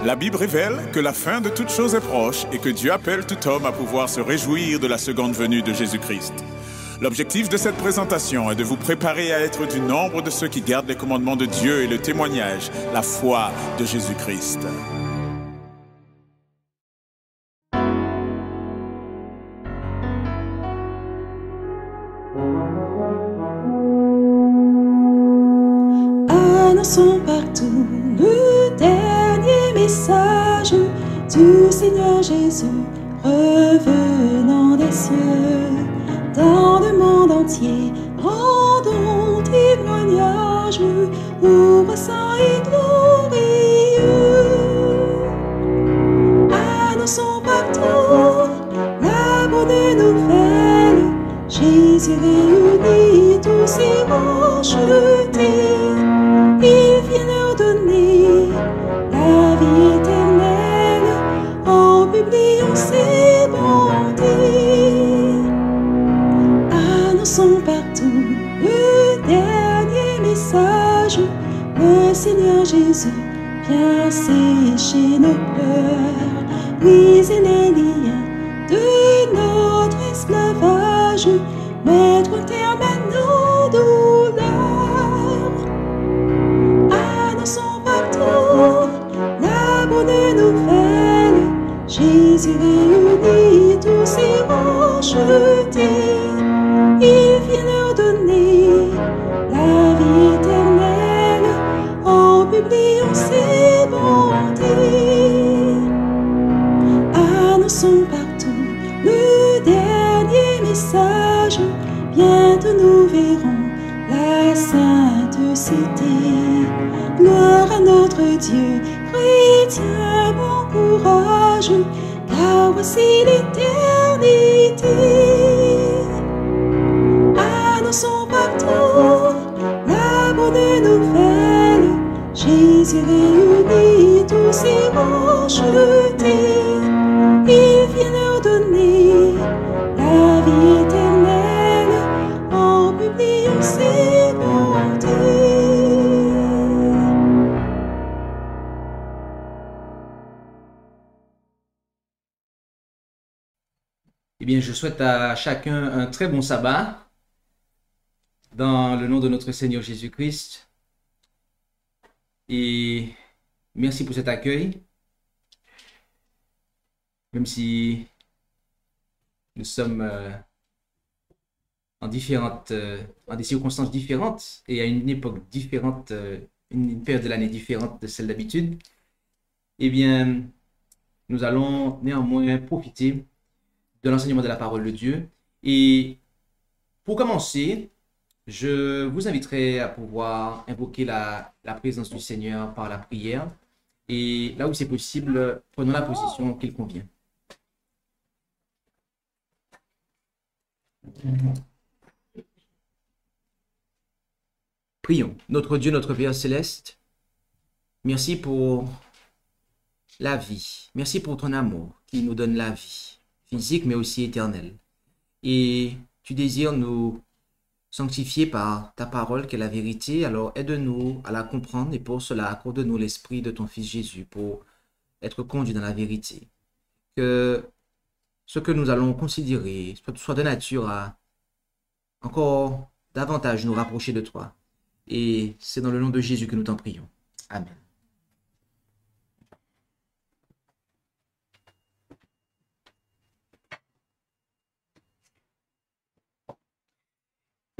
La Bible révèle que la fin de toute chose est proche et que Dieu appelle tout homme à pouvoir se réjouir de la seconde venue de Jésus-Christ. L'objectif de cette présentation est de vous préparer à être du nombre de ceux qui gardent les commandements de Dieu et le témoignage, la foi de Jésus-Christ. Annonçons partout le dernier message du Seigneur Jésus revenant des cieux. Dans le monde entier, rendons témoignage au roi saint et glorieux. Annonçons partout la bonne nouvelle. Jésus réunit tous ses rachetés. Il vient leur donner la vie éternelle en publiant ses bontés. Annonçons partout le dernier message. Le Seigneur Jésus vient sécher nos pleurs, briser les liens de notre esclavage, mettre un terme à nos douleurs. Annonçons partout la bonne nouvelle. Jésus réunit tous ses rachetés. Il vient leur donner la vie éternelle en publiant ses bontés. Annonçons partout le dernier message. Bientôt nous verrons la sainte cité. Gloire à notre Dieu, chrétien, bon courage, car voici l'éternité. Annonçons partout la bonne nouvelle. Jésus réunit tous ses rachetés. Il vient leur donner la vie éternelle en publiant ses bontés. Eh bien, je souhaite à chacun un très bon sabbat dans le nom de notre Seigneur Jésus-Christ. Et merci pour cet accueil. Même si nous sommes en des circonstances différentes et à une époque différente, une période de l'année différente de celle d'habitude, eh bien, nous allons néanmoins profiter de l'enseignement de la parole de Dieu. Et pour commencer, je vous inviterai à pouvoir invoquer la présence du Seigneur par la prière. Et là où c'est possible, prenons la position qu'il convient. Prions. Notre Dieu, notre Père céleste, merci pour la vie. Merci pour ton amour qui nous donne la vie, physique mais aussi éternelle. Et tu désires nous sanctifier par ta parole qui est la vérité. Alors aide-nous à la comprendre et pour cela accorde-nous l'esprit de ton Fils Jésus pour être conduit dans la vérité. Que ce que nous allons considérer soit de nature à encore davantage nous rapprocher de toi. Et c'est dans le nom de Jésus que nous t'en prions. Amen.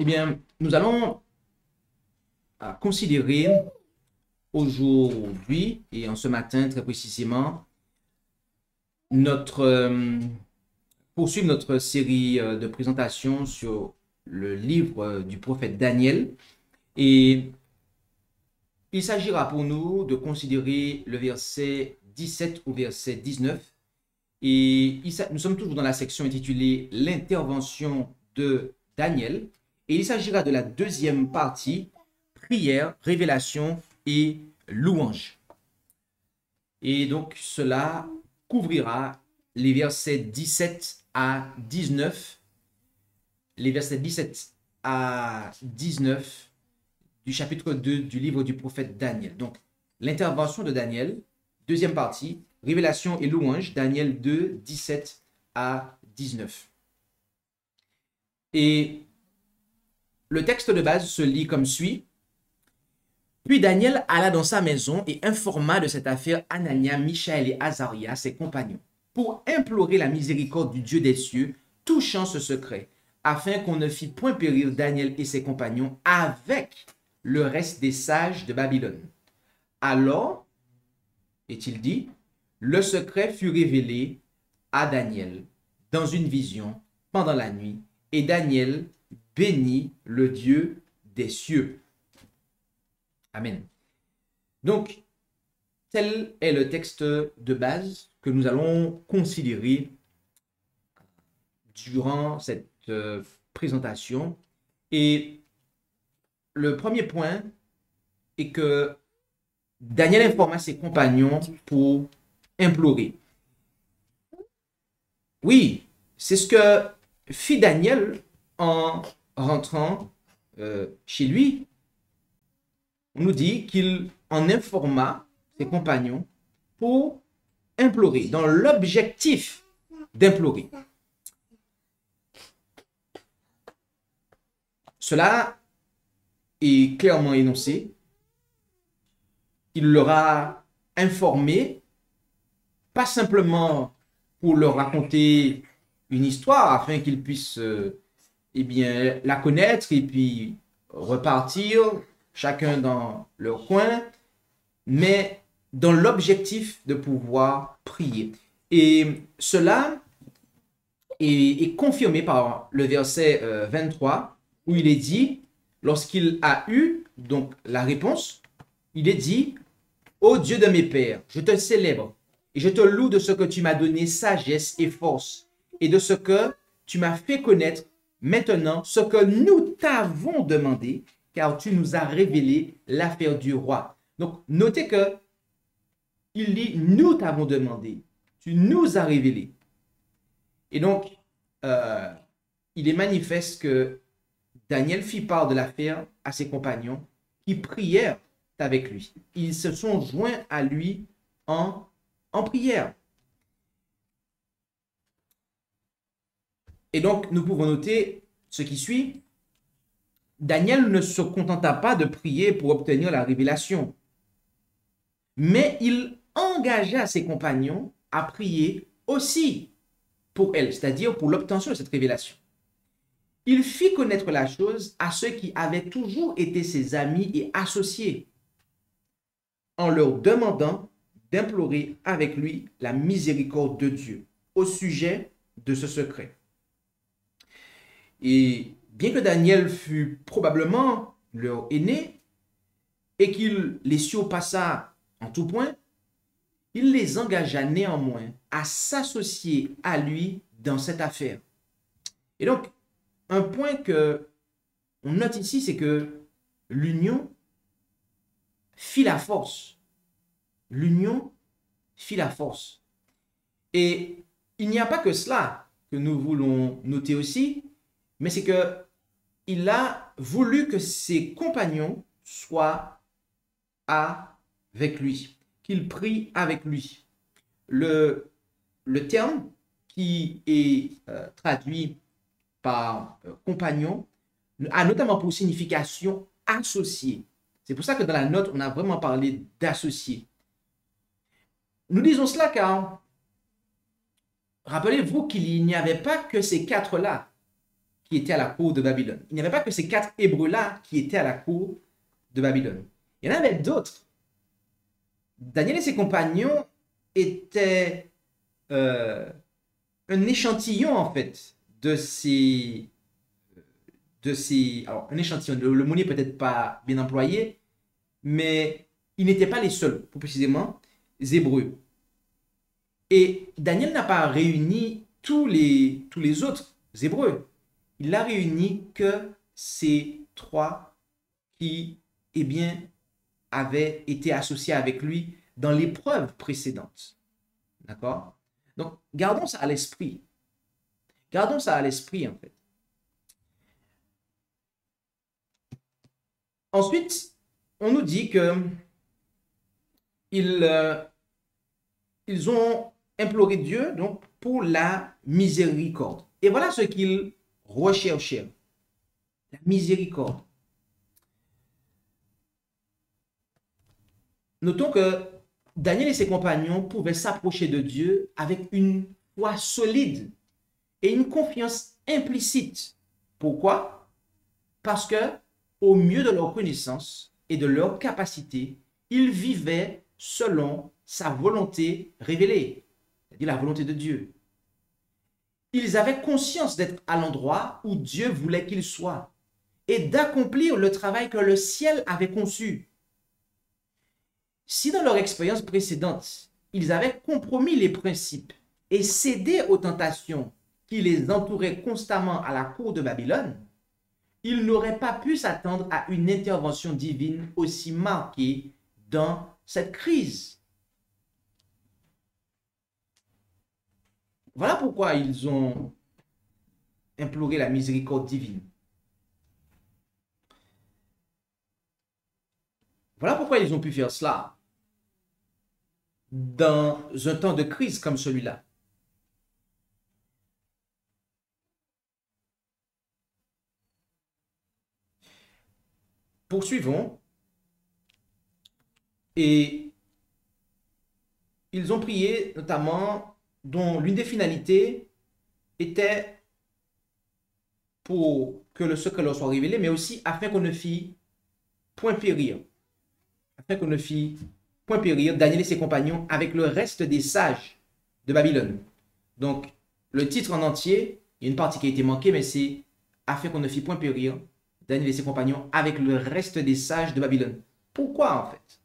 Eh bien, nous allons considérer aujourd'hui et en ce matin très précisément poursuivre notre série de présentations sur le livre du prophète Daniel. Et il s'agira pour nous de considérer le verset 17 au verset 19. Et nous sommes toujours dans la section intitulée « L'intervention de Daniel ». Et il s'agira de la deuxième partie, prière, révélation et louange. Et donc cela couvrira les versets 17 à 19. Les versets 17 à 19 du chapitre 2 du livre du prophète Daniel. Donc l'intervention de Daniel, deuxième partie, révélation et louange, Daniel 2, 17 à 19. Et le texte de base se lit comme suit. Puis Daniel alla dans sa maison et informa de cette affaire Anania, Michaël et Azaria, ses compagnons, pour implorer la miséricorde du Dieu des cieux, touchant ce secret, afin qu'on ne fît point périr Daniel et ses compagnons avec le reste des sages de Babylone. Alors, est-il dit, le secret fut révélé à Daniel dans une vision pendant la nuit, et Daniel bénit le Dieu des cieux. Amen. Donc, tel est le texte de base que nous allons considérer durant cette présentation. Et le premier point est que Daniel informa ses compagnons pour implorer. Oui, c'est ce que fit Daniel en rentrant chez lui. On nous dit qu'il en informa ses compagnons pour implorer, dans l'objectif d'implorer. Cela est clairement énoncé. Il leur a informé, pas simplement pour leur raconter une histoire afin qu'ils puissent eh bien, la connaître et puis repartir chacun dans leur coin, mais dans l'objectif de pouvoir prier. Et cela est confirmé par le verset 23, où il est dit, lorsqu'il a eu donc la réponse, il est dit, ô Dieu de mes pères, je te célèbre et je te loue de ce que tu m'as donné sagesse et force, et de ce que tu m'as fait connaître maintenant ce que nous t'avons demandé, car tu nous as révélé l'affaire du roi. Donc, notez que il dit, nous t'avons demandé, tu nous as révélé. Et donc, il est manifeste que Daniel fit part de l'affaire à ses compagnons qui prièrent avec lui. Ils se sont joints à lui en prière. Et donc, nous pouvons noter ce qui suit. Daniel ne se contenta pas de prier pour obtenir la révélation, mais il engagea ses compagnons à prier aussi pour elle, c'est-à-dire pour l'obtention de cette révélation. Il fit connaître la chose à ceux qui avaient toujours été ses amis et associés, en leur demandant d'implorer avec lui la miséricorde de Dieu au sujet de ce secret. Et bien que Daniel fût probablement leur aîné et qu'il les surpassât en tout point, il les engagea néanmoins à s'associer à lui dans cette affaire. Et donc, un point que on note ici, c'est que l'union fit la force. L'union fit la force. Et il n'y a pas que cela que nous voulons noter aussi, mais c'est que il a voulu que ses compagnons soient avec lui, qu'ils prient avec lui. Le terme qui est traduit par compagnon a notamment pour signification associé. C'est pour ça que dans la note, on a vraiment parlé d'associé. Nous disons cela car rappelez-vous qu'il n'y avait pas que ces quatre-là qui étaient à la cour de Babylone. Il n'y avait pas que ces quatre Hébreux-là qui étaient à la cour de Babylone. Il y en avait d'autres. Daniel et ses compagnons étaient un échantillon en fait de ces alors un échantillon, le mot n'est peut-être pas bien employé, mais ils n'étaient pas les seuls, plus précisément, les Hébreux. Et Daniel n'a pas réuni tous les autres Hébreux. Il n'a réuni que ces trois qui, eh bien, avaient été associés avec lui dans l'épreuve précédente. D'accord? Donc, gardons ça à l'esprit. Gardons ça à l'esprit, en fait. Ensuite, on nous dit que il ils ont imploré Dieu donc, pour la miséricorde. Et voilà ce qu'ils recherchaient. La miséricorde. Notons que Daniel et ses compagnons pouvaient s'approcher de Dieu avec une foi solide et une confiance implicite. Pourquoi? Parce que, au mieux de leur connaissance et de leur capacité, ils vivaient selon sa volonté révélée, c'est-à-dire la volonté de Dieu. Ils avaient conscience d'être à l'endroit où Dieu voulait qu'ils soient et d'accomplir le travail que le ciel avait conçu. Si dans leur expérience précédente, ils avaient compromis les principes et cédé aux tentations qui les entouraient constamment à la cour de Babylone, ils n'auraient pas pu s'attendre à une intervention divine aussi marquée dans cette crise. Voilà pourquoi ils ont imploré la miséricorde divine. Voilà pourquoi ils ont pu faire cela dans un temps de crise comme celui-là. Poursuivons. Et ils ont prié notamment dont l'une des finalités était pour que le secret leur soit révélé, mais aussi afin qu'on ne fît point périr. Afin qu'on ne fît point périr Daniel et ses compagnons avec le reste des sages de Babylone. Donc, le titre en entier, il y a une partie qui a été manquée, mais c'est afin qu'on ne fît point périr Daniel et ses compagnons avec le reste des sages de Babylone. Pourquoi en fait?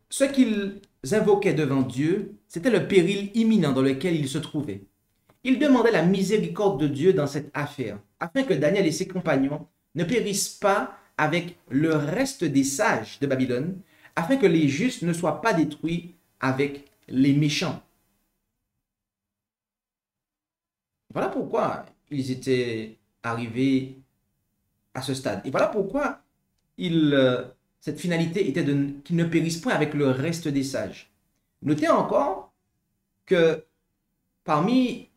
Ce qu'ils invoquaient devant Dieu, c'était le péril imminent dans lequel ils se trouvaient. Ils demandaient la miséricorde de Dieu dans cette affaire, afin que Daniel et ses compagnons ne périssent pas avec le reste des sages de Babylone, afin que les justes ne soient pas détruits avec les méchants. Voilà pourquoi ils étaient arrivés à ce stade. Et voilà pourquoi cette finalité était qu'ils ne périssent point avec le reste des sages. Notez encore que parmi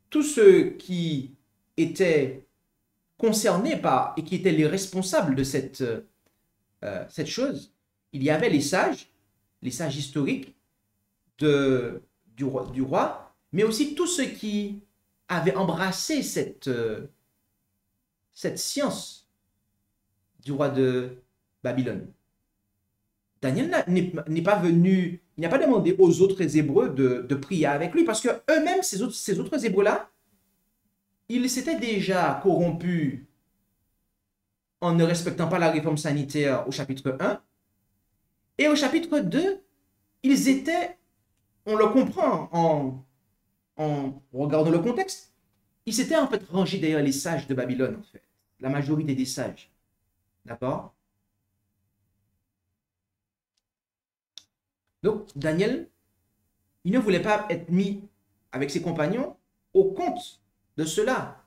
tous ceux qui étaient concernés par et qui étaient les responsables de cette chose, il y avait les sages historiques du roi, mais aussi tous ceux qui avaient embrassé cette science du roi de Babylone. Daniel n'est pas venu, il n'a pas demandé aux autres Hébreux de prier avec lui, parce que eux-mêmes, ces autres Hébreux-là, ils s'étaient déjà corrompus en ne respectant pas la réforme sanitaire au chapitre 1. Et au chapitre 2, ils étaient, on le comprend en regardant le contexte, ils s'étaient en fait rangés derrière les sages de Babylone, en fait. La majorité des sages. D'accord? Donc, Daniel, il ne voulait pas être mis avec ses compagnons au compte de cela.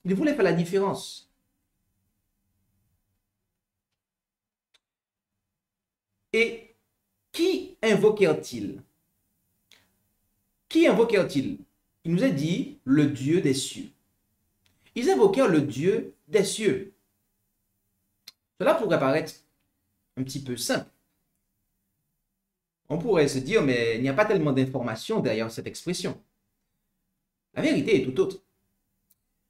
Il voulait faire la différence. Et qui invoquèrent-ils? Qui invoquèrent-ils? Il nous a dit le Dieu des cieux. Ils invoquèrent le Dieu des cieux. Cela pourrait paraître un petit peu simple. On pourrait se dire, mais il n'y a pas tellement d'informations derrière cette expression. La vérité est tout autre.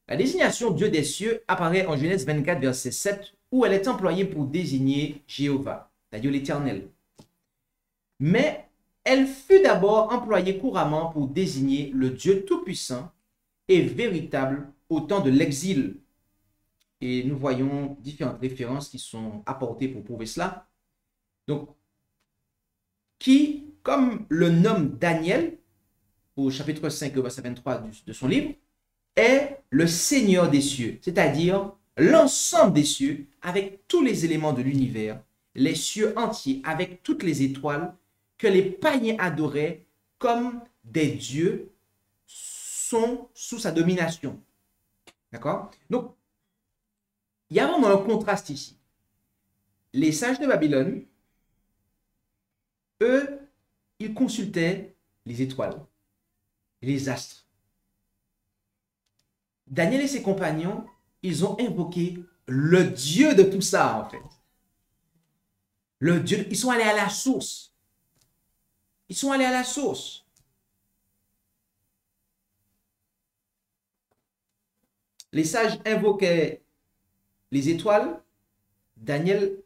La désignation Dieu des cieux apparaît en Genèse 24, verset 7, où elle est employée pour désigner Jéhovah, c'est-à-dire l'Éternel. Mais elle fut d'abord employée couramment pour désigner le Dieu tout-puissant et véritable au temps de l'exil. Et nous voyons différentes références qui sont apportées pour prouver cela. Donc, qui, comme le nomme Daniel, au chapitre 5, verset 23 de son livre, est le Seigneur des cieux, c'est-à-dire l'ensemble des cieux avec tous les éléments de l'univers, les cieux entiers avec toutes les étoiles que les païens adoraient comme des dieux sont sous sa domination. D'accord? Donc, il y a vraiment un contraste ici. Les sages de Babylone, eux, ils consultaient les étoiles, les astres. Daniel et ses compagnons, ils ont invoqué le Dieu de tout ça, en fait. Le Dieu, ils sont allés à la source. Ils sont allés à la source. Les sages invoquaient les étoiles. Daniel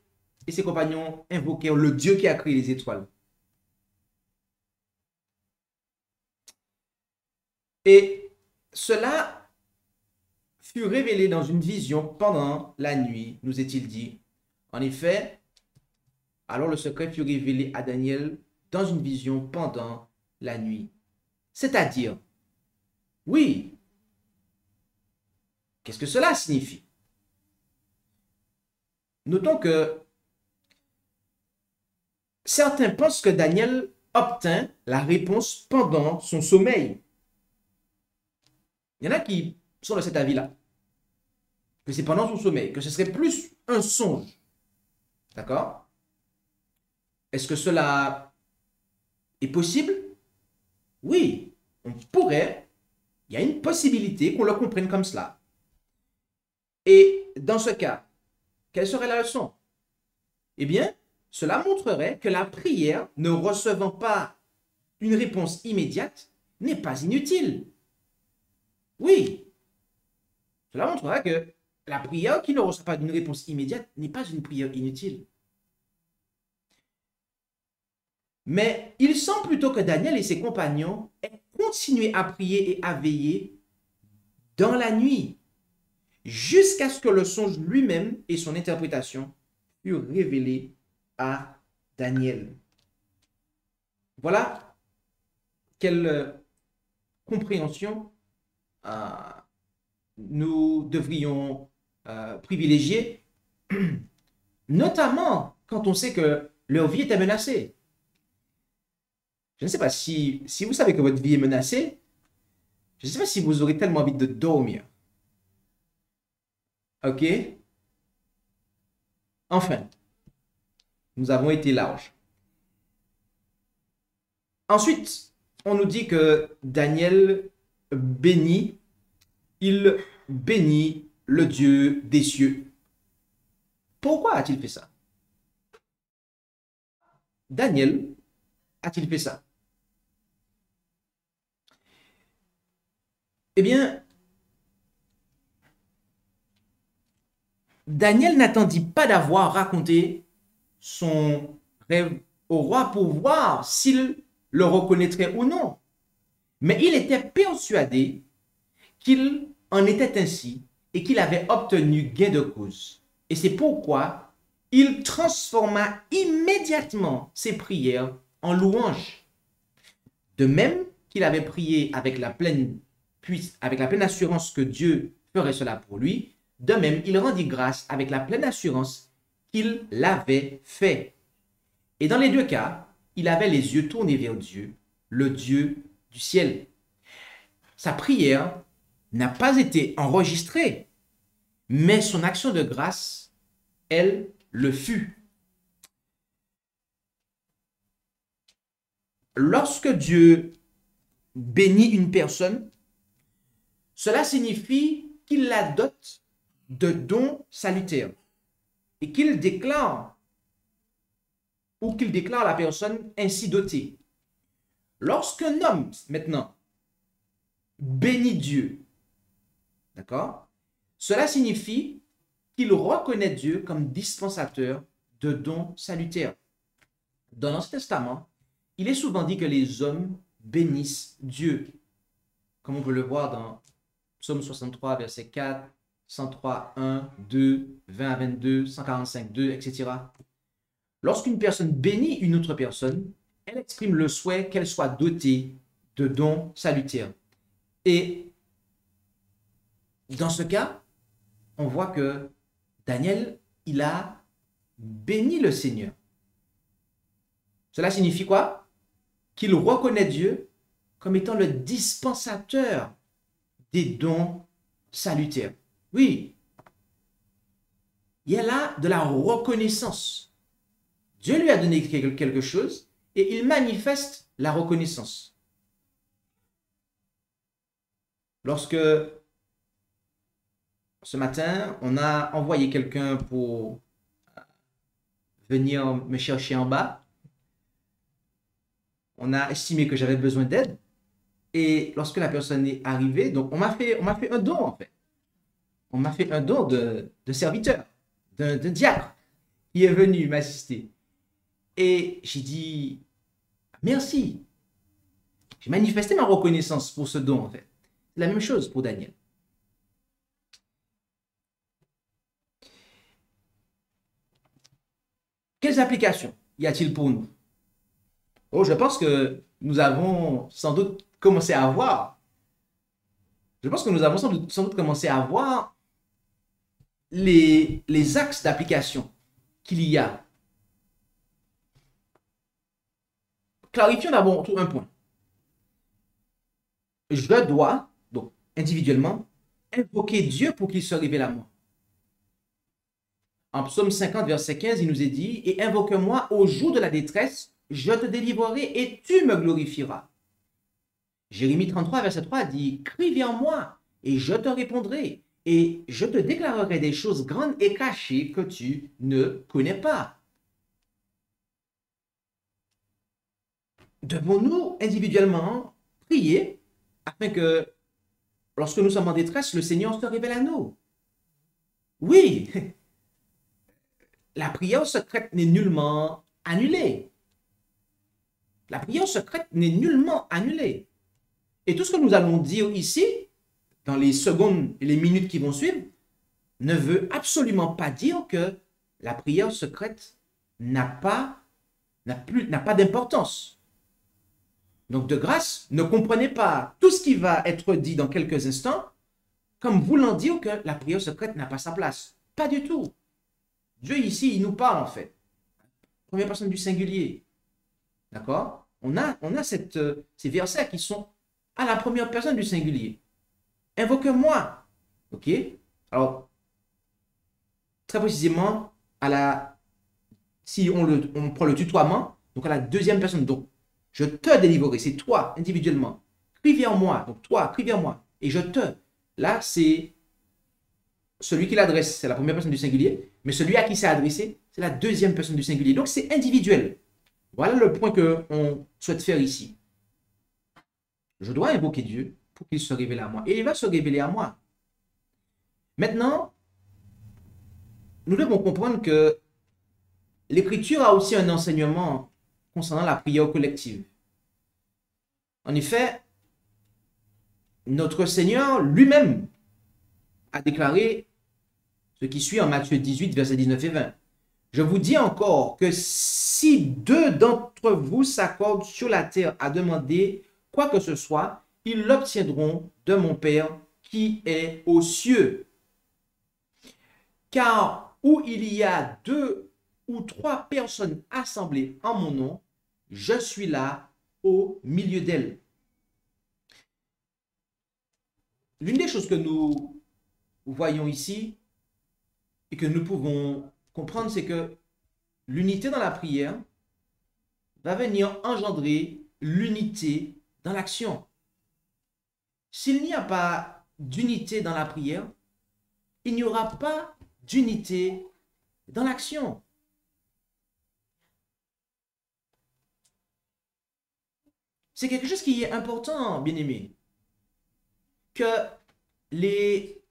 et ses compagnons invoquèrent le Dieu qui a créé les étoiles. Et cela fut révélé dans une vision pendant la nuit, nous est-il dit. En effet, alors le secret fut révélé à Daniel dans une vision pendant la nuit. C'est-à-dire, oui, qu'est-ce que cela signifie? Notons que certains pensent que Daniel obtint la réponse pendant son sommeil. Il y en a qui sont de cet avis-là, que c'est pendant son sommeil, que ce serait plus un songe. D'accord? Est-ce que cela est possible? Oui, on pourrait. Il y a une possibilité qu'on le comprenne comme cela. Et dans ce cas, quelle serait la leçon? Eh bien, cela montrerait que la prière, ne recevant pas une réponse immédiate, n'est pas inutile. Oui, cela montrera que la prière qui ne reçoit pas d'une réponse immédiate n'est pas une prière inutile. Mais il semble plutôt que Daniel et ses compagnons aient continué à prier et à veiller dans la nuit, jusqu'à ce que le songe lui-même et son interprétation furent révélés à Daniel. Voilà quelle compréhension nous devrions privilégier, notamment quand on sait que leur vie était menacée. Je ne sais pas si vous savez que votre vie est menacée, je ne sais pas si vous aurez tellement envie de dormir. OK? Enfin, nous avons été larges. Ensuite, on nous dit que Daniel bénit, il bénit le Dieu des cieux. Pourquoi a-t-il fait ça? Daniel a-t-il fait ça? Eh bien, Daniel n'attendit pas d'avoir raconté son rêve au roi pour voir s'il le reconnaîtrait ou non. Mais il était persuadé qu'il en était ainsi et qu'il avait obtenu gain de cause. Et c'est pourquoi il transforma immédiatement ses prières en louanges. De même qu'il avait prié avec la pleine assurance que Dieu ferait cela pour lui, de même il rendit grâce avec la pleine assurance qu'il l'avait fait. Et dans les deux cas, il avait les yeux tournés vers Dieu, le Dieu du ciel. Sa prière n'a pas été enregistrée, mais son action de grâce, elle, le fut. Lorsque Dieu bénit une personne, cela signifie qu'il la dote de dons salutaires et qu'il déclare la personne ainsi dotée. Lorsqu'un homme, maintenant, bénit Dieu, d'accord, cela signifie qu'il reconnaît Dieu comme dispensateur de dons salutaires. Dans l'Ancien Testament, il est souvent dit que les hommes bénissent Dieu, comme on peut le voir dans Psaume 63, verset 4, 103, 1, 2, 20 à 22, 145, 2, etc. Lorsqu'une personne bénit une autre personne, elle exprime le souhait qu'elle soit dotée de dons salutaires. Et dans ce cas, on voit que Daniel, il a béni le Seigneur. Cela signifie quoi? Qu'il reconnaît Dieu comme étant le dispensateur des dons salutaires. Oui. il y a là de la reconnaissance. Dieu lui a donné quelque chose et il manifeste la reconnaissance. Lorsque ce matin, on a envoyé quelqu'un pour venir me chercher en bas, on a estimé que j'avais besoin d'aide. Et lorsque la personne est arrivée, donc on m'a fait un don en fait. On m'a fait un don de serviteur, d'un diacre qui est venu m'assister. Et j'ai dit merci. J'ai manifesté ma reconnaissance pour ce don en fait. C'est la même chose pour Daniel. Quelles applications y a-t-il pour nous? Oh, je pense que nous avons sans doute commencé à voir. Je pense que nous avons sans doute commencé à voir les axes d'application qu'il y a. Clarifions d'abord un point. Je dois, donc individuellement, invoquer Dieu pour qu'il se révèle à moi. En Psaume 50, verset 15, il nous est dit « Et invoque-moi au jour de la détresse, je te délivrerai et tu me glorifieras. » Jérémie 33, verset 3 dit « Crie vers moi et je te répondrai et je te déclarerai des choses grandes et cachées que tu ne connais pas. » Devons-nous individuellement prier afin que lorsque nous sommes en détresse, le Seigneur se révèle à nous? Oui, la prière secrète n'est nullement annulée. La prière secrète n'est nullement annulée. Et tout ce que nous allons dire ici, dans les secondes et les minutes qui vont suivre, ne veut absolument pas dire que la prière secrète n'a pas d'importance. Donc, de grâce, ne comprenez pas tout ce qui va être dit dans quelques instants comme voulant dire que la prière secrète n'a pas sa place. Pas du tout. Dieu ici, il nous parle en fait. Première personne du singulier. D'accord? On a ces versets qui sont à la première personne du singulier. Invoque-moi. Ok? Alors, très précisément, si on prend le tutoiement, donc à la deuxième personne, donc je te délivrerai, c'est toi individuellement. Crie vers moi, donc toi, crie vers moi. Et je te. Là, c'est celui qui l'adresse, c'est la première personne du singulier, mais celui à qui c'est adressé, c'est la deuxième personne du singulier. Donc, c'est individuel. Voilà le point qu'on souhaite faire ici. Je dois invoquer Dieu pour qu'il se révèle à moi. Et il va se révéler à moi. Maintenant, nous devons comprendre que l'Écriture a aussi un enseignement concernant la prière collective. En effet, notre Seigneur lui-même a déclaré ce qui suit en Matthieu 18, versets 19 et 20. Je vous dis encore que si deux d'entre vous s'accordent sur la terre à demander quoi que ce soit, ils l'obtiendront de mon Père qui est aux cieux. Car où il y a 2 ou 3 personnes assemblées en mon nom, je suis là au milieu d'elles. L'une des choses que nous voyons ici et que nous pouvons comprendre, c'est que l'unité dans la prière va venir engendrer l'unité dans l'action. S'il n'y a pas d'unité dans la prière, il n'y aura pas d'unité dans l'action. C'est quelque chose qui est important, bien-aimés, que les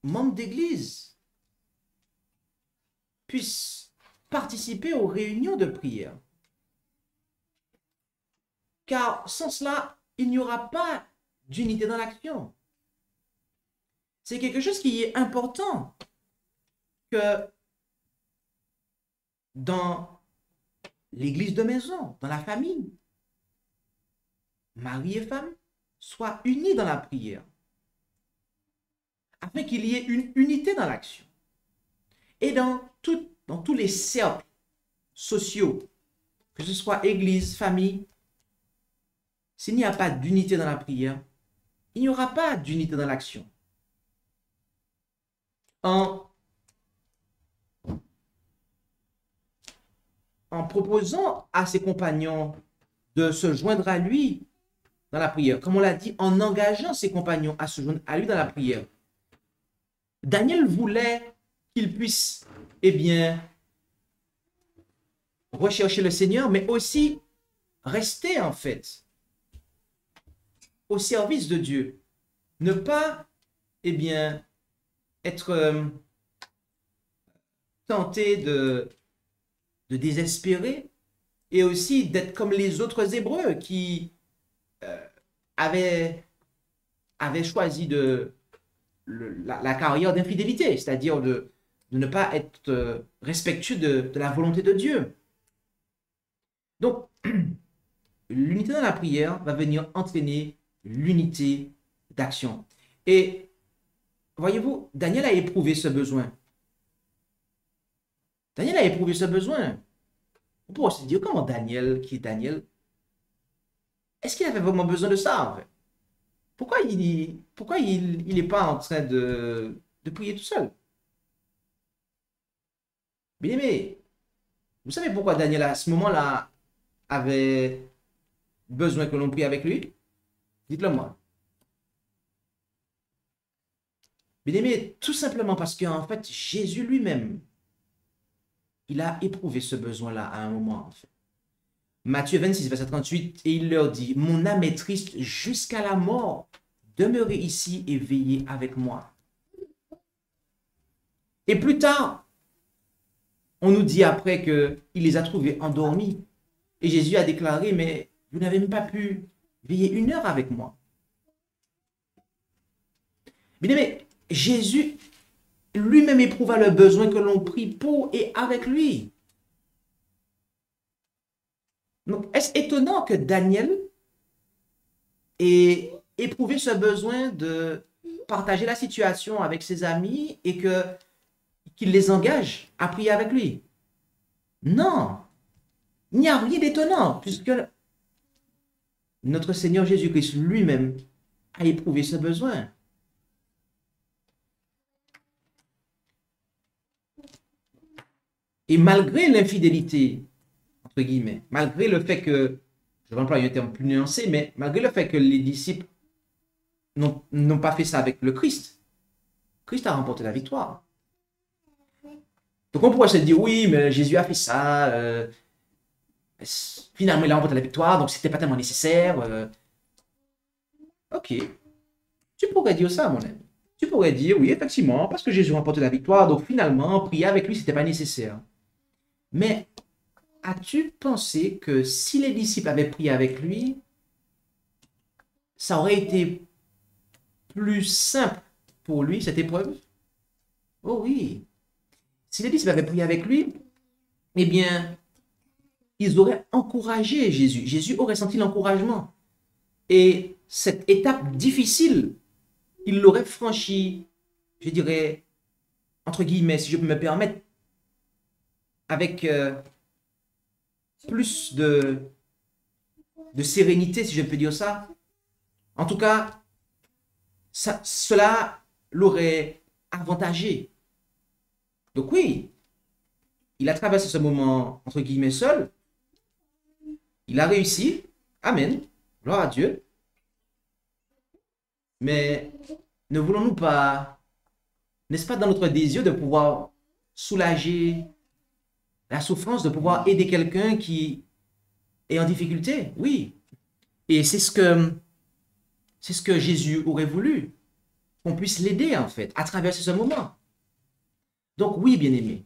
membres d'église puissent participer aux réunions de prière. Car sans cela, il n'y aura pas d'unité dans l'action. C'est quelque chose qui est important que dans l'église de maison, dans la famille, mari et femme soient unis dans la prière, afin qu'il y ait une unité dans l'action. Et dans tous les cercles sociaux, que ce soit église, famille, s'il n'y a pas d'unité dans la prière, il n'y aura pas d'unité dans l'action. En en proposant à ses compagnons de se joindre à lui dans la prière, comme on l'a dit, en engageant ses compagnons à se joindre à lui dans la prière. Daniel voulait qu'il puisse, eh bien, rechercher le Seigneur, mais aussi rester, en fait, au service de Dieu. Ne pas, eh bien, être tenté de désespérer et aussi d'être comme les autres Hébreux qui avaient choisi la carrière d'infidélité, c'est-à-dire de ne pas être respectueux de la volonté de Dieu. Donc, l'unité dans la prière va venir entraîner l'unité d'action. Et voyez-vous, Daniel a éprouvé ce besoin. Daniel a éprouvé ce besoin. On pourrait se dire, comment Daniel, qui est Daniel, est-ce qu'il avait vraiment besoin de ça, en fait? Pourquoi il n'est pas en train de prier tout seul? Bien aimé, vous savez pourquoi Daniel, à ce moment-là, avait besoin que l'on prie avec lui? Dites-le moi. Bien aimé, tout simplement parce qu'en fait, Jésus lui-même, il a éprouvé ce besoin-là à un moment, en fait. Matthieu 26, verset 38, et il leur dit, « Mon âme est triste jusqu'à la mort. Demeurez ici et veillez avec moi. » Et plus tard, on nous dit après qu'il les a trouvés endormis. Et Jésus a déclaré, « Mais vous n'avez même pas pu veiller 1 heure avec moi. » Bien aimé, Jésus lui-même éprouva le besoin que l'on prie pour et avec lui. Donc, est-ce étonnant que Daniel ait éprouvé ce besoin de partager la situation avec ses amis et qu'il les engage à prier avec lui? Non, il n'y a rien d'étonnant puisque notre Seigneur Jésus-Christ lui-même a éprouvé ce besoin. Et malgré l'infidélité, entre guillemets, malgré le fait que, je vais employer un terme plus nuancé, mais malgré le fait que les disciples n'ont pas fait ça avec le Christ, Christ a remporté la victoire. Donc on pourrait se dire, oui, mais Jésus a fait ça, finalement il a remporté la victoire, donc c'était pas tellement nécessaire. Ok, tu pourrais dire ça, mon ami. Tu pourrais dire, oui, effectivement, parce que Jésus a remporté la victoire, donc finalement, prier avec lui, c'était pas nécessaire. Mais as-tu pensé que si les disciples avaient prié avec lui, ça aurait été plus simple pour lui, cette épreuve? Oh oui. Si les disciples avaient prié avec lui, eh bien, ils auraient encouragé Jésus. Jésus aurait senti l'encouragement. Et cette étape difficile, il l'aurait franchie, je dirais, entre guillemets, si je peux me permettre, avec plus de sérénité, si je peux dire ça. En tout cas, cela l'aurait avantagé. Donc oui, il a traversé ce moment, entre guillemets, seul. Il a réussi. Amen. Gloire à Dieu. Mais ne voulons-nous pas, n'est-ce pas dans notre désir de pouvoir soulager la souffrance, de pouvoir aider quelqu'un qui est en difficulté? Oui. Et c'est ce que Jésus aurait voulu, qu'on puisse l'aider en fait, à traverser ce moment. Donc oui, bien-aimés.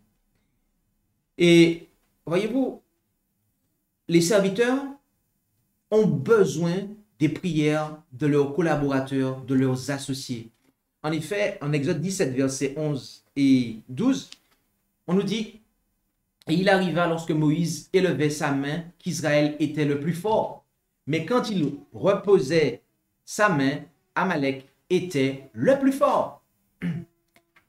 Et voyez-vous, les serviteurs ont besoin des prières de leurs collaborateurs, de leurs associés. En effet, en Exode 17, versets 11 et 12, on nous dit, « Et il arriva lorsque Moïse élevait sa main qu'Israël était le plus fort. Mais quand il reposait sa main, Amalek était le plus fort.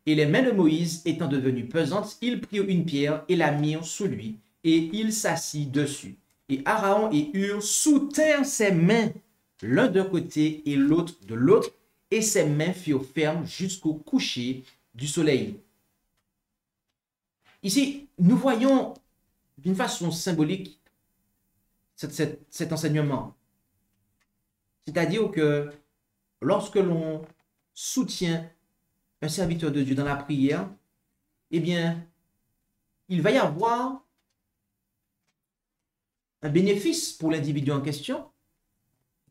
Et les mains de Moïse étant devenues pesantes, ils prirent une pierre et la mirent sous lui, et il s'assit dessus. Et Aaron et Hur soutinrent ses mains, l'un d'un côté et l'autre de l'autre, et ses mains furent fermes jusqu'au coucher du soleil. » Ici, nous voyons d'une façon symbolique cet enseignement. C'est-à-dire que lorsque l'on soutient un serviteur de Dieu dans la prière, eh bien, il va y avoir un bénéfice pour l'individu en question.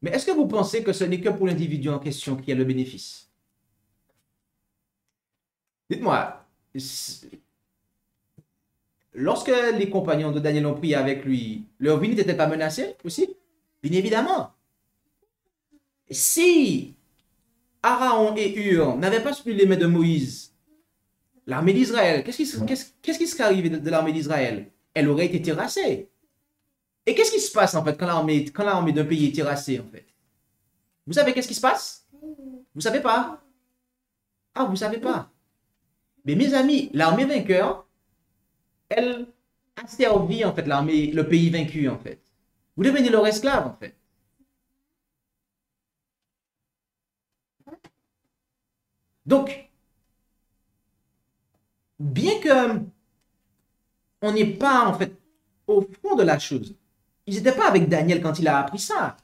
Mais est-ce que vous pensez que ce n'est que pour l'individu en question qu'il y a le bénéfice? Dites-moi, lorsque les compagnons de Daniel ont prié avec lui, leur vie n'était pas menacée aussi? Bien évidemment. Si Aaron et Hur n'avaient pas suivi les mains de Moïse, l'armée d'Israël, qu'est-ce qui serait arrivé de l'armée d'Israël? Elle aurait été terrassée. Et qu'est-ce qui se passe en fait quand l'armée d'un pays est terrassée en fait? Vous savez qu'est-ce qui se passe? Vous savez pas? Ah, vous savez pas? Mais mes amis, l'armée vainqueur, elle a servi en fait le pays vaincu en fait. Vous devenez leur esclave en fait. Donc, bien que on n'est pas en fait au fond de la chose, ils n'étaient pas avec Daniel quand il a appris ça.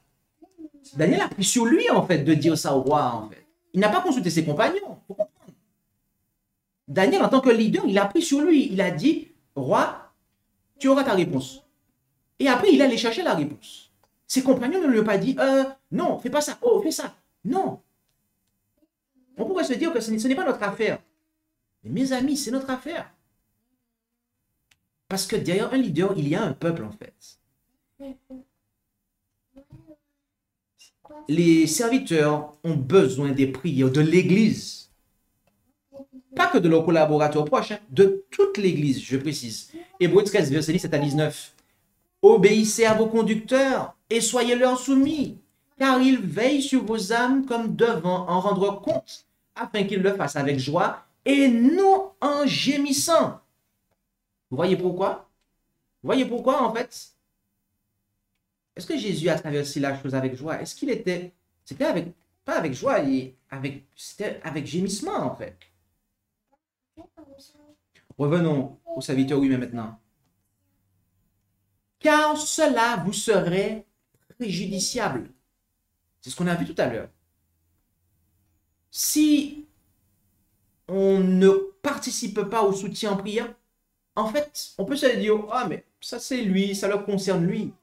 Daniel a pris sur lui en fait de dire ça au roi en fait. Il n'a pas consulté ses compagnons. Faut comprendre. Daniel en tant que leader, il a pris sur lui. Il a dit, roi, tu auras ta réponse. Et après, il allait chercher la réponse. Ses compagnons ne lui ont pas dit, non, fais pas ça, oh, fais ça. Non. On pourrait se dire que ce n'est pas notre affaire. Mais mes amis, c'est notre affaire. Parce que derrière un leader, il y a un peuple en fait. Les serviteurs ont besoin des prières de l'Église. Pas que de leurs collaborateurs proches, hein, de toute l'Église, je précise. Hébreux 13, verset 17 à 19. Obéissez à vos conducteurs et soyez-leur soumis, car ils veillent sur vos âmes comme devant en rendre compte, afin qu'ils le fassent avec joie et non en gémissant. Vous voyez pourquoi? Vous voyez pourquoi en fait? Est-ce que Jésus a traversé la chose avec joie? Est-ce qu'il était... C'était avec... Pas avec joie, c'était avec gémissement en fait. Revenons au serviteur lui-même maintenant. Car cela vous serait préjudiciable. C'est ce qu'on a vu tout à l'heure. Si on ne participe pas au soutien en prière, en fait, on peut se dire, ah mais ça c'est lui, ça le concerne lui.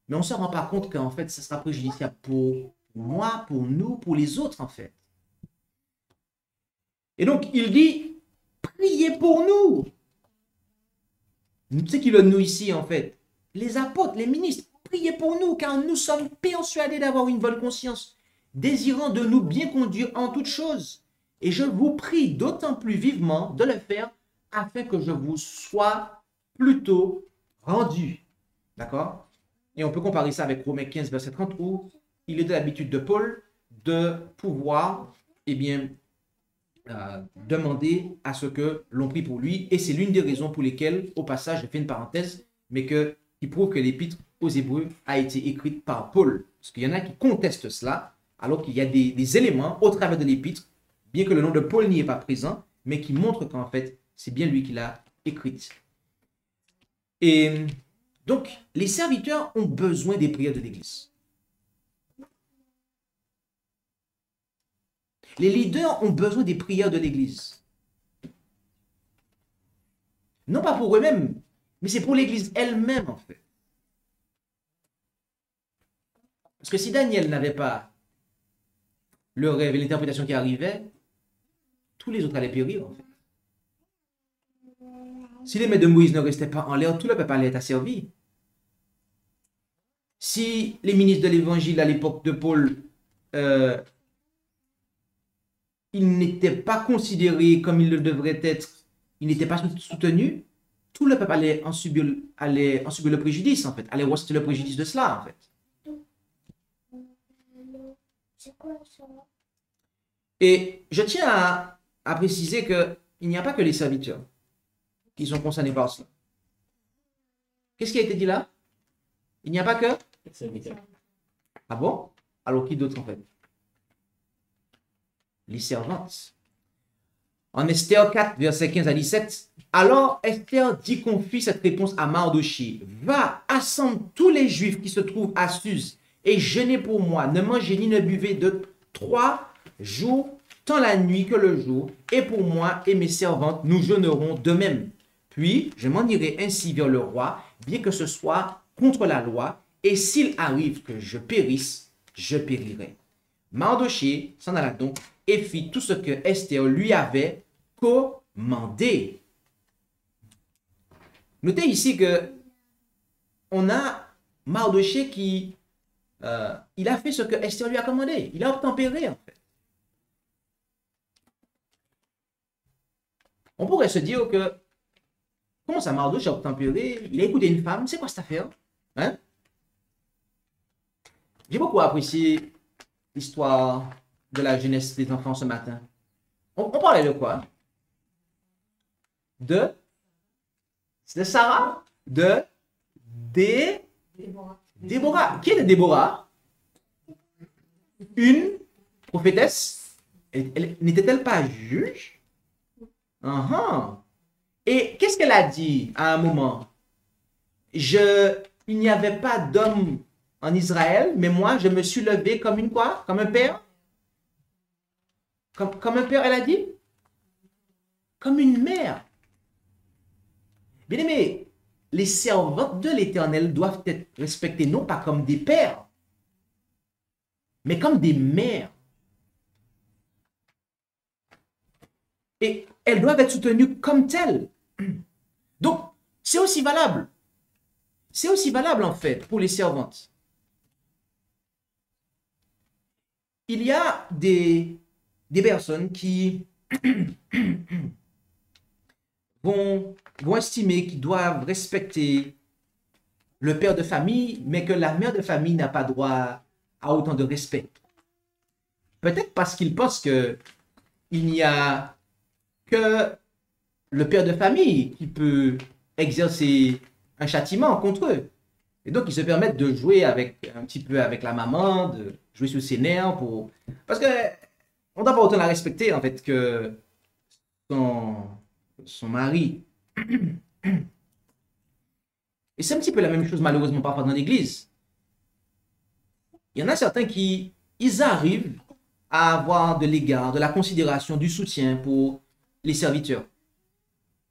Mais on ne se rend pas compte qu'en fait, ça sera préjudiciable pour moi, pour nous, pour les autres en fait. Et donc, il dit, priez pour nous. C'est qui le nous ici en fait? Les apôtres, les ministres, priez pour nous, car nous sommes persuadés d'avoir une bonne conscience, désirant de nous bien conduire en toutes choses. Et je vous prie d'autant plus vivement de le faire, afin que je vous sois plutôt rendu. D'accord? Et on peut comparer ça avec Romains 15, verset 30, où il est de l'habitude de Paul de pouvoir, eh bien, demander à ce que l'on prie pour lui. Et c'est l'une des raisons pour lesquelles, au passage, je fais une parenthèse, mais qui prouve que l'épître aux Hébreux a été écrite par Paul. Parce qu'il y en a qui contestent cela, alors qu'il y a des éléments au travers de l'épître, bien que le nom de Paul n'y est pas présent, mais qui montrent qu'en fait, c'est bien lui qui l'a écrite. Et donc, les serviteurs ont besoin des prières de l'Église. Les leaders ont besoin des prières de l'Église. Non pas pour eux-mêmes, mais c'est pour l'Église elle-même en fait. Parce que si Daniel n'avait pas le rêve et l'interprétation qui arrivait, tous les autres allaient périr en fait. Si les mains de Moïse ne restaient pas en l'air, tout le peuple allait être asservi. Si les ministres de l'Évangile à l'époque de Paul, ils n'étaient pas considérés comme ils le devraient être, ils n'étaient pas soutenus, tout le peuple allait en subir le préjudice en fait, allait ressentir le préjudice de cela en fait. Et je tiens à préciser qu'il n'y a pas que les serviteurs qui sont concernés par cela. Qu'est-ce qui a été dit là? Il n'y a pas que les serviteurs. Ah bon? Alors qui d'autre en fait? Les servantes. En Esther 4, versets 15 à 17, alors Esther dit confie cette réponse à Mardochée. Va, assemble tous les Juifs qui se trouvent à Suse et jeûnez pour moi. Ne mangez ni ne buvez de 3 jours, tant la nuit que le jour. Et pour moi et mes servantes, nous jeûnerons de même. Puis je m'en irai ainsi vers le roi, bien que ce soit contre la loi. Et s'il arrive que je périsse, je périrai. Mardochée s'en alla donc et fit tout ce que Esther lui avait commandé. Notez ici que on a Mardochée qui il a fait ce que Esther lui a commandé. Il a obtempéré en fait. On pourrait se dire que comment ça Mardochée a obtempéré? Il a écouté une femme. C'est quoi cette affaire? Hein? J'ai beaucoup apprécié l'histoire de la jeunesse des enfants ce matin. On parlait de quoi? De Sarah? De Déborah. Qui est Déborah? Une prophétesse. N'était-elle pas juge? Et qu'est-ce qu'elle a dit à un moment? Il n'y avait pas d'homme en Israël, mais moi, je me suis levé comme une quoi? Comme un père? Comme un père, elle a dit? Comme une mère. Bien aimé, les servantes de l'Éternel doivent être respectées non pas comme des pères, mais comme des mères. Et elles doivent être soutenues comme telles. Donc, c'est aussi valable. C'est aussi valable en fait pour les servantes. Il y a des personnes qui vont estimer qu'ils doivent respecter le père de famille, mais que la mère de famille n'a pas droit à autant de respect. Peut-être parce qu'ils pensent qu'il n'y a que le père de famille qui peut exercer un châtiment contre eux. Et donc, ils se permettent de jouer un petit peu avec la maman, de jouer sur ses nerfs parce que on ne doit pas autant la respecter, en fait, que son mari. Et c'est un petit peu la même chose, malheureusement, parfois dans l'église. Il y en a certains ils arrivent à avoir de l'égard, de la considération, du soutien pour les serviteurs.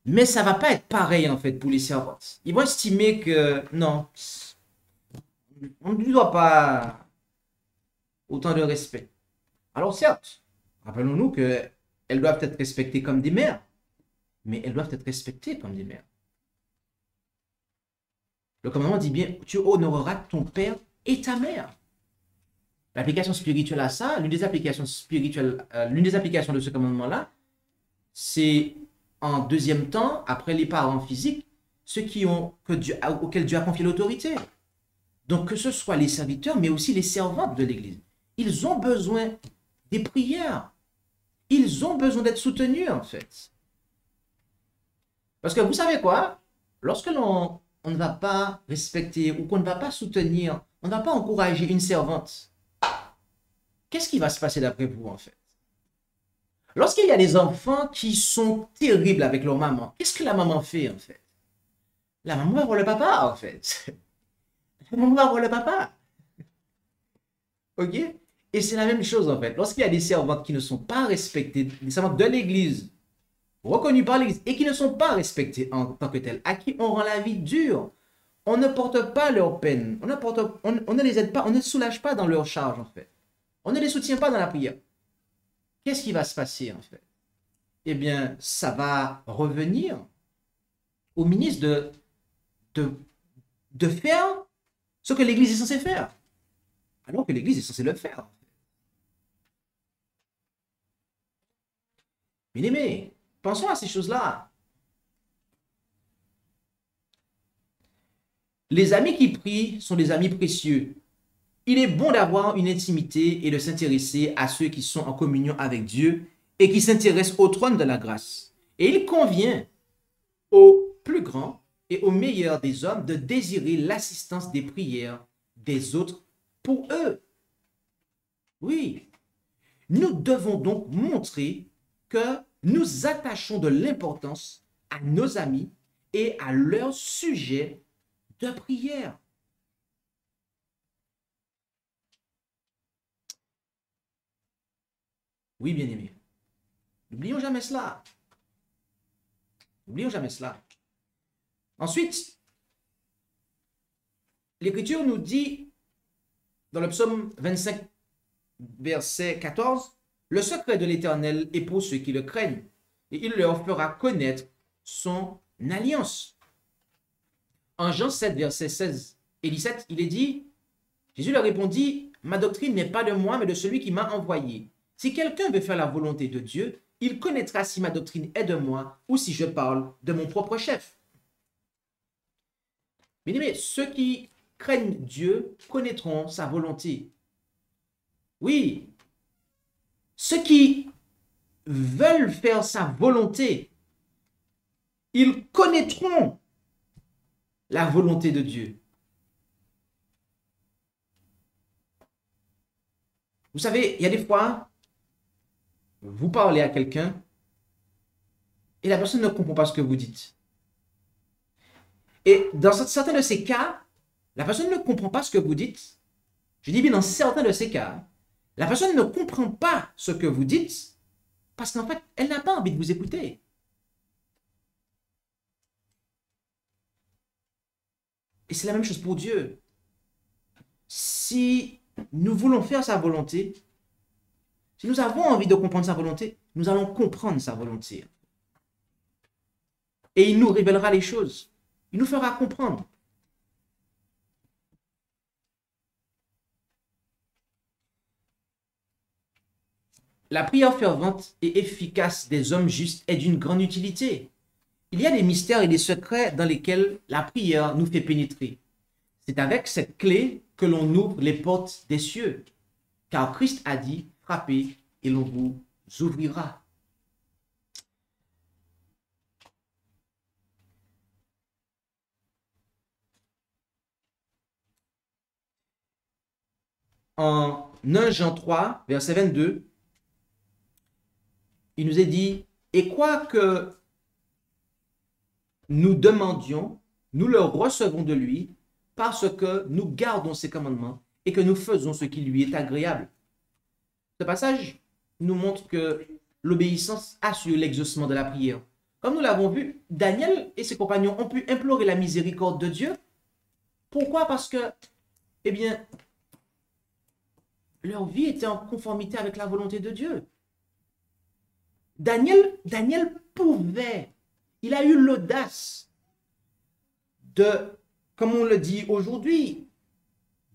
Mais ça ne va pas être pareil, en fait, pour les servantes. Ils vont estimer que, non, on ne lui doit pas autant de respect. Alors certes, rappelons-nous qu'elles doivent être respectées comme des mères, mais elles doivent être respectées comme des mères. Le commandement dit bien, tu honoreras ton père et ta mère. L'application spirituelle à ça, l'une des applications spirituelles, l'une des applications de ce commandement-là, c'est en deuxième temps, après les parents physiques, ceux auxquels Dieu a confié l'autorité. Donc que ce soit les serviteurs, mais aussi les servantes de l'Église. Ils ont besoin des prières. Ils ont besoin d'être soutenus, en fait. Parce que vous savez quoi? Lorsque on ne va pas respecter ou qu'on ne va pas soutenir, on ne va pas encourager une servante, qu'est-ce qui va se passer d'après vous, en fait? Lorsqu'il y a des enfants qui sont terribles avec leur maman, qu'est-ce que la maman fait, en fait? La maman va voir le papa, en fait. La maman va voir le papa. OK? Et c'est la même chose, en fait. Lorsqu'il y a des servantes qui ne sont pas respectées, des servantes de l'Église, reconnues par l'Église, et qui ne sont pas respectées en tant que telles, à qui on rend la vie dure, on ne porte pas leur peine, on ne les aide pas, on ne les soulage pas dans leur charge, en fait. On ne les soutient pas dans la prière. Qu'est-ce qui va se passer, en fait? Eh bien, ça va revenir au ministre de faire ce que l'Église est censée faire. Alors que l'Église est censée le faire. Bien-aimés, pensons à ces choses-là. Les amis qui prient sont des amis précieux. Il est bon d'avoir une intimité et de s'intéresser à ceux qui sont en communion avec Dieu et qui s'intéressent au trône de la grâce. Et il convient au plus grand et au meilleur des hommes de désirer l'assistance des prières des autres pour eux. Oui, nous devons donc montrer que nous attachons de l'importance à nos amis et à leur sujet de prière. Oui, bien-aimés, n'oublions jamais cela. N'oublions jamais cela. Ensuite, l'Écriture nous dit, dans le psaume 25, verset 14, « Le secret de l'Éternel est pour ceux qui le craignent, et il leur fera connaître son alliance. » En Jean 7, verset 16 et 17, il est dit, Jésus leur répondit, « Ma doctrine n'est pas de moi, mais de celui qui m'a envoyé. Si quelqu'un veut faire la volonté de Dieu, il connaîtra si ma doctrine est de moi ou si je parle de mon propre chef. » Bien-aimés, ceux qui craignent Dieu connaîtront sa volonté. Oui, ceux qui veulent faire sa volonté, ils connaîtront la volonté de Dieu. Vous savez, il y a des fois, vous parlez à quelqu'un et la personne ne comprend pas ce que vous dites. Et dans certains de ces cas, la personne ne comprend pas ce que vous dites. Je dis bien dans certains de ces cas, la personne ne comprend pas ce que vous dites parce qu'en fait, elle n'a pas envie de vous écouter. Et c'est la même chose pour Dieu. Si nous voulons faire sa volonté, si nous avons envie de comprendre sa volonté, nous allons comprendre sa volonté. Et il nous révélera les choses. Il nous fera comprendre. La prière fervente et efficace des hommes justes est d'une grande utilité. Il y a des mystères et des secrets dans lesquels la prière nous fait pénétrer. C'est avec cette clé que l'on ouvre les portes des cieux. Car Christ a dit, frappez et l'on vous ouvrira. En 1 Jean 3, verset 22, il nous est dit, et quoi que nous demandions, nous le recevons de lui, parce que nous gardons ses commandements et que nous faisons ce qui lui est agréable. Ce passage nous montre que l'obéissance assure l'exaucement de la prière. Comme nous l'avons vu, Daniel et ses compagnons ont pu implorer la miséricorde de Dieu. Pourquoi? Parce que, eh bien, leur vie était en conformité avec la volonté de Dieu. Daniel pouvait, il a eu l'audace de, comme on le dit aujourd'hui,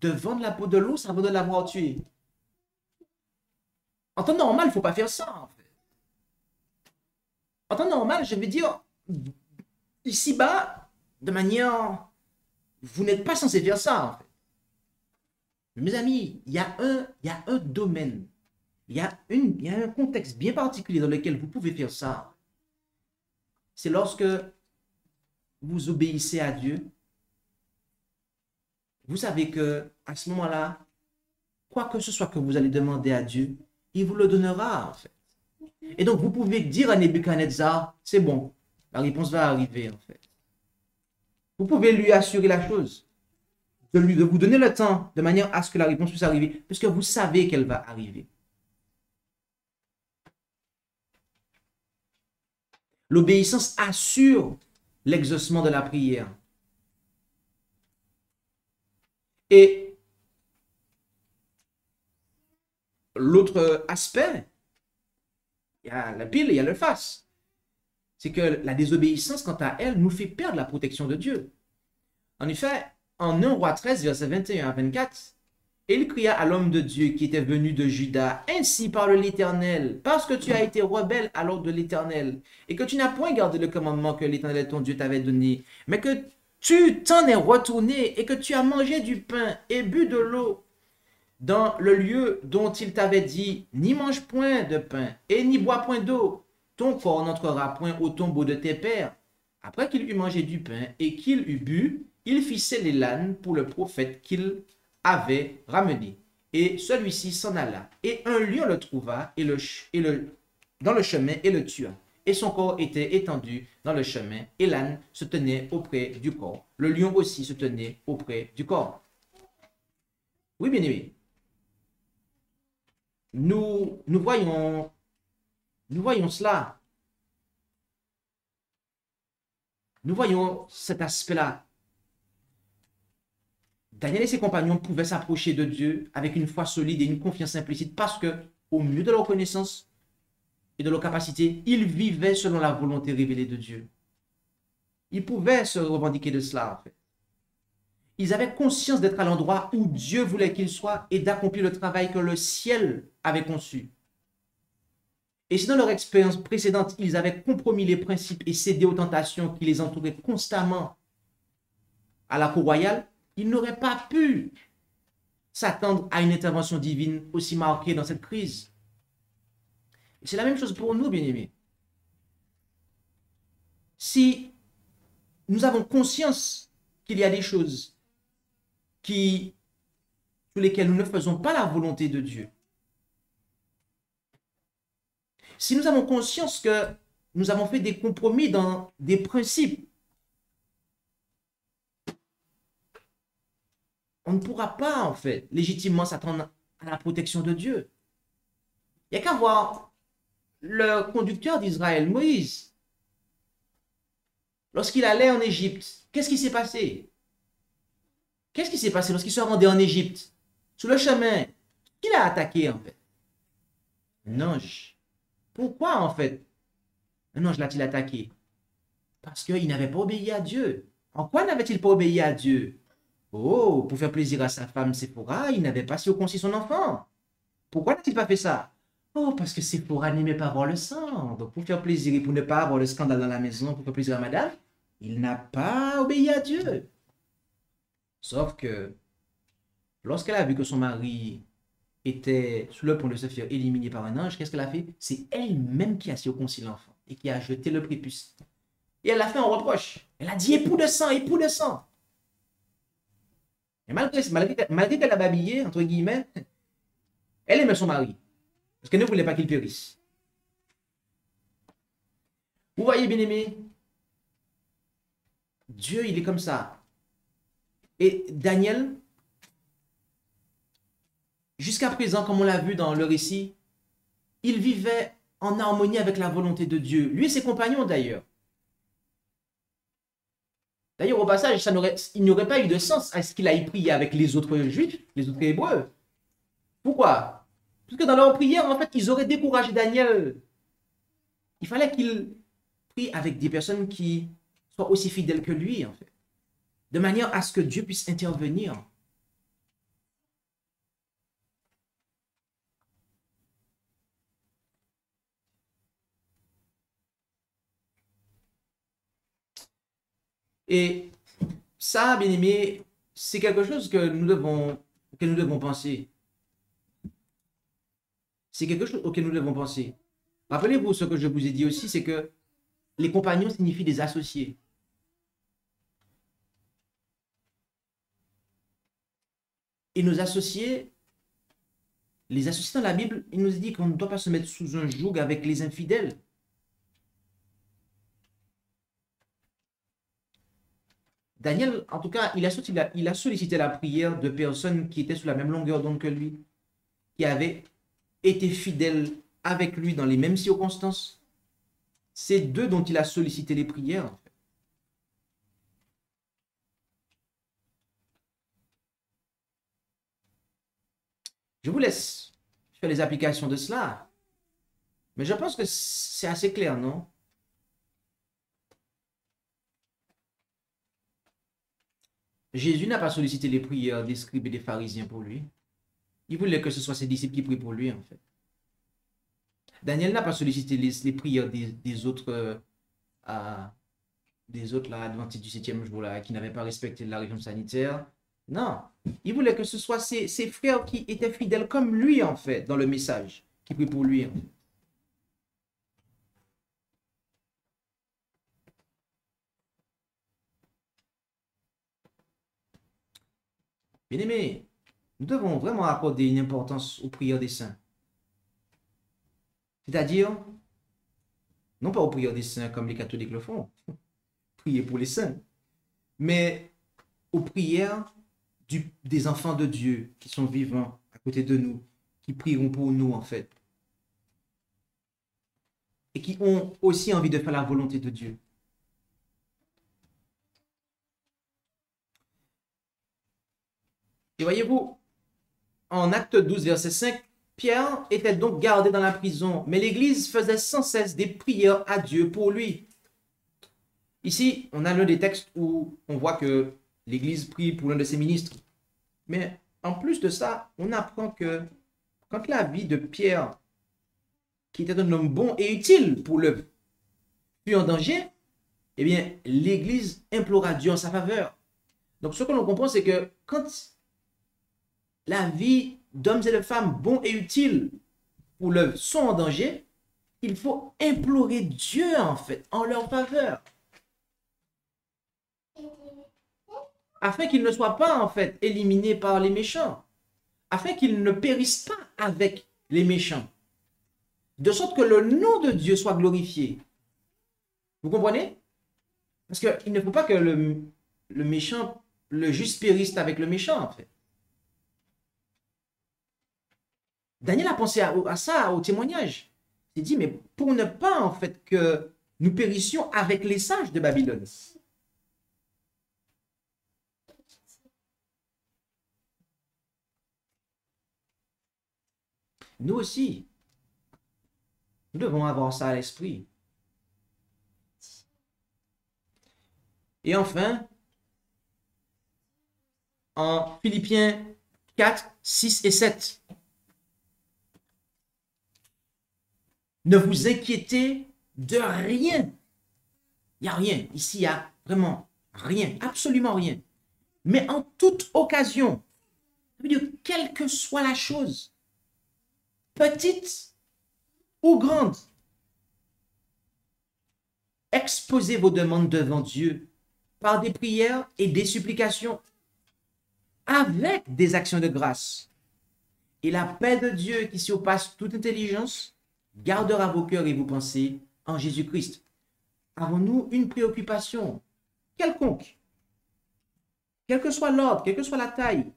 de vendre la peau de l'ours avant de l'avoir tué. En temps normal, il ne faut pas faire ça, en fait. En temps normal, je veux dire, ici-bas, de manière, vous n'êtes pas censé faire ça, en fait. Mes amis, il y a un domaine, il y a un contexte bien particulier dans lequel vous pouvez faire ça. C'est lorsque vous obéissez à Dieu. Vous savez que à ce moment-là, quoi que ce soit que vous allez demander à Dieu, il vous le donnera, en fait. Et donc, vous pouvez dire à Nebuchadnezzar, c'est bon, la réponse va arriver, en fait. Vous pouvez lui assurer la chose, de vous donner le temps, de manière à ce que la réponse puisse arriver, puisque vous savez qu'elle va arriver. L'obéissance assure l'exaucement de la prière. Et l'autre aspect, il y a la pile et il y a le face. C'est que la désobéissance, quant à elle, nous fait perdre la protection de Dieu. En effet, en 1 Roi 13, verset 21 à 24, il cria à l'homme de Dieu qui était venu de Juda, « Ainsi parle l'Éternel, parce que tu as été rebelle à l'ordre de l'Éternel, et que tu n'as point gardé le commandement que l'Éternel ton Dieu t'avait donné, mais que tu t'en es retourné, et que tu as mangé du pain et bu de l'eau, dans le lieu dont il t'avait dit, n'y mange point de pain, et n'y bois point d'eau, ton corps n'entrera point au tombeau de tes pères. Après qu'il eut mangé du pain et qu'il eut bu, il fit sceller l'âne pour le prophète qu'il avait ramené. Et celui-ci s'en alla. Et un lion le trouva et le dans le chemin et le tua. Et son corps était étendu dans le chemin, et l'âne se tenait auprès du corps. Le lion aussi se tenait auprès du corps. Oui, bien aimé. Nous voyons cela. Nous voyons cet aspect-là. Daniel et ses compagnons pouvaient s'approcher de Dieu avec une foi solide et une confiance implicite parce que, au mieux de leur connaissance et de leur capacité, ils vivaient selon la volonté révélée de Dieu. Ils pouvaient se revendiquer de cela, en fait. Ils avaient conscience d'être à l'endroit où Dieu voulait qu'ils soient et d'accomplir le travail que le ciel avait conçu. Et si dans leur expérience précédente, ils avaient compromis les principes et cédé aux tentations qui les entouraient constamment à la cour royale, ils n'auraient pas pu s'attendre à une intervention divine aussi marquée dans cette crise. Et c'est la même chose pour nous, bien-aimés. Si nous avons conscience qu'il y a des choses sur lesquelles nous ne faisons pas la volonté de Dieu, si nous avons conscience que nous avons fait des compromis dans des principes, on ne pourra pas, en fait, légitimement s'attendre à la protection de Dieu. Il n'y a qu'à voir le conducteur d'Israël, Moïse. Lorsqu'il allait en Égypte, qu'est-ce qui s'est passé? Qu'est-ce qui s'est passé lorsqu'il se rendait en Égypte? Sur le chemin, qui l'a attaqué, en fait? Un ange. Pourquoi, en fait, un ange l'a-t-il attaqué? Parce qu'il n'avait pas obéi à Dieu. En quoi n'avait-il pas obéi à Dieu? Oh, pour faire plaisir à sa femme Séphora, il n'avait pas circoncis son enfant. Pourquoi n'a-t-il pas fait ça? Oh, parce que Séphora n'aimait pas voir le sang. Donc, pour faire plaisir et pour ne pas avoir le scandale dans la maison, pour faire plaisir à madame, il n'a pas obéi à Dieu. Sauf que, lorsqu'elle a vu que son mari était sur le point de se faire éliminer par un ange, qu'est-ce qu'elle a fait? C'est elle-même qui a circoncis l'enfant et qui a jeté le prépuce. Et elle a fait un reproche. Elle a dit époux de sang, époux de sang. Et malgré qu'elle a babillé, entre guillemets, elle aimait son mari. Parce qu'elle ne voulait pas qu'il périsse. Vous voyez, bien-aimés, Dieu, il est comme ça. Et Daniel, jusqu'à présent, comme on l'a vu dans le récit, il vivait en harmonie avec la volonté de Dieu. Lui et ses compagnons, d'ailleurs. D'ailleurs, au passage, il n'y aurait pas eu de sens à ce qu'il aille prier avec les autres juifs, les autres hébreux. Pourquoi? Parce que dans leur prière, en fait, ils auraient découragé Daniel. Il fallait qu'il prie avec des personnes qui soient aussi fidèles que lui, en fait. De manière à ce que Dieu puisse intervenir. Et ça, bien aimé, c'est quelque chose que nous devons penser. C'est quelque chose auquel nous devons penser. Rappelez-vous ce que je vous ai dit aussi, c'est que les compagnons signifient des associés. Et nos associés, les associés dans la Bible, il nous dit qu'on ne doit pas se mettre sous un joug avec les infidèles. Daniel, en tout cas, il a sollicité la prière de personnes qui étaient sous la même longueur d'onde que lui, qui avaient été fidèles avec lui dans les mêmes circonstances. C'est d'eux dont il a sollicité les prières, en fait. Je vous laisse faire les applications de cela. Mais je pense que c'est assez clair, non? Jésus n'a pas sollicité les prières des scribes et des pharisiens pour lui. Il voulait que ce soit ses disciples qui prient pour lui, en fait. Daniel n'a pas sollicité les prières des autres là, adventistes du 7e jour, là, qui n'avaient pas respecté la région sanitaire. Non. Il voulait que ce soit ses frères qui étaient fidèles comme lui, en fait, dans le message, qui prient pour lui, en fait. Bien-aimés, nous devons vraiment accorder une importance aux prières des saints. C'est-à-dire Non pas aux prières des saints comme les catholiques le font, prier pour les saints, mais aux prières des enfants de Dieu qui sont vivants à côté de nous, qui prieront pour nous en fait, et qui ont aussi envie de faire la volonté de Dieu. Et voyez-vous, en Acte 12, verset 5, Pierre était donc gardé dans la prison, mais l'Église faisait sans cesse des prières à Dieu pour lui. Ici, on a l'un des textes où on voit que l'Église prie pour l'un de ses ministres. Mais en plus de ça, on apprend que quand la vie de Pierre, qui était un homme bon et utile pour l'œuvre, fut en danger, eh bien, l'Église implora Dieu en sa faveur. Donc, ce que l'on comprend, c'est que quand la vie d'hommes et de femmes bons et utiles pour l'œuvre sont en danger, il faut implorer Dieu, en fait, en leur faveur. Afin qu'ils ne soient pas, en fait, éliminés par les méchants. Afin qu'ils ne périssent pas avec les méchants. De sorte que le nom de Dieu soit glorifié. Vous comprenez? Parce qu'il ne faut pas que le méchant, le juste périsse avec le méchant, en fait. Daniel a pensé à ça, au témoignage. Il dit, mais pour ne pas, en fait, que nous périssions avec les sages de Babylone. Nous aussi, nous devons avoir ça à l'esprit. Et enfin, en Philippiens 4, 6 et 7, ne vous inquiétez de rien. Il n'y a rien. Ici, il n'y a vraiment rien. Absolument rien. Mais en toute occasion, ça veut dire quelle que soit la chose, petite ou grande, exposez vos demandes devant Dieu par des prières et des supplications avec des actions de grâce. Et la paix de Dieu qui surpasse toute intelligence gardera vos cœurs et vos pensées en Jésus-Christ. Avons-nous une préoccupation quelconque, quel que soit l'ordre, quelle que soit la taille,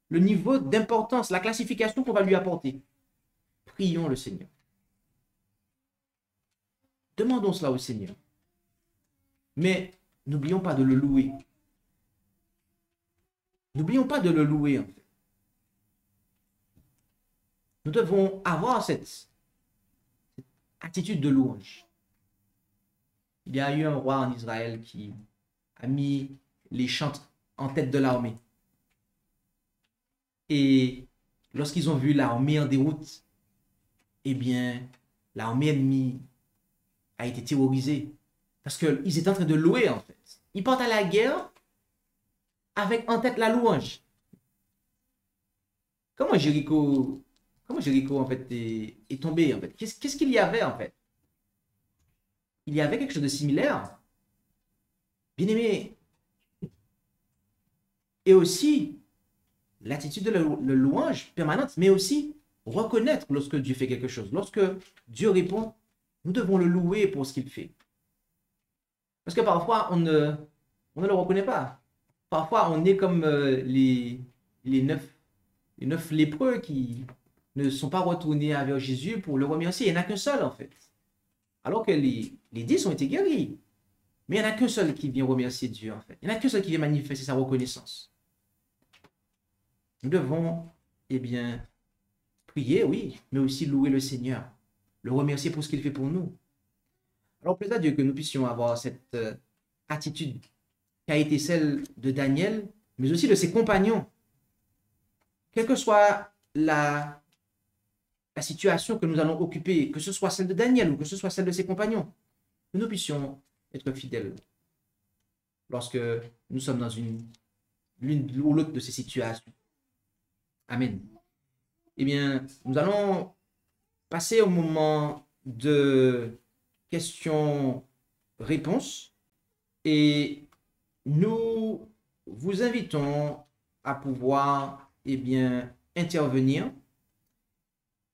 le niveau d'importance, la classification qu'on va lui apporter? Prions le Seigneur. Demandons cela au Seigneur. Mais n'oublions pas de le louer. N'oublions pas de le louer, en fait. Nous devons avoir cette attitude de louange. Il y a eu un roi en Israël qui a mis les chantres en tête de l'armée. Et lorsqu'ils ont vu l'armée en déroute, eh bien, l'armée ennemie a été terrorisée. Parce qu'ils étaient en train de louer, en fait. Ils partent à la guerre avec en tête la louange. Comment Jéricho, en fait, est tombé, en fait? Qu'est-ce qu'il y avait, en fait? Il y avait quelque chose de similaire. Bien aimé. Et aussi, l'attitude de la louange permanente, mais aussi reconnaître lorsque Dieu fait quelque chose. Lorsque Dieu répond, nous devons le louer pour ce qu'il fait. Parce que parfois, on ne le reconnaît pas. Parfois, on est comme les 9 lépreux qui ne sont pas retournés vers Jésus pour le remercier. Il n'y en a qu'un seul, en fait. Alors que les 10 ont été guéris. Mais il n'y en a qu'un seul qui vient remercier Dieu, en fait. Il n'y en a qu'un seul qui vient manifester sa reconnaissance. Nous devons, eh bien, prier, oui, mais aussi louer le Seigneur. Le remercier pour ce qu'il fait pour nous. Alors, plaise à Dieu que nous puissions avoir cette attitude qui a été celle de Daniel, mais aussi de ses compagnons. Quelle que soit la situation que nous allons occuper, que ce soit celle de Daniel ou que ce soit celle de ses compagnons, que nous puissions être fidèles lorsque nous sommes dans l'une ou l'autre de ces situations. Amen. Eh bien, nous allons passer au moment de questions-réponses et nous vous invitons à pouvoir, eh bien, intervenir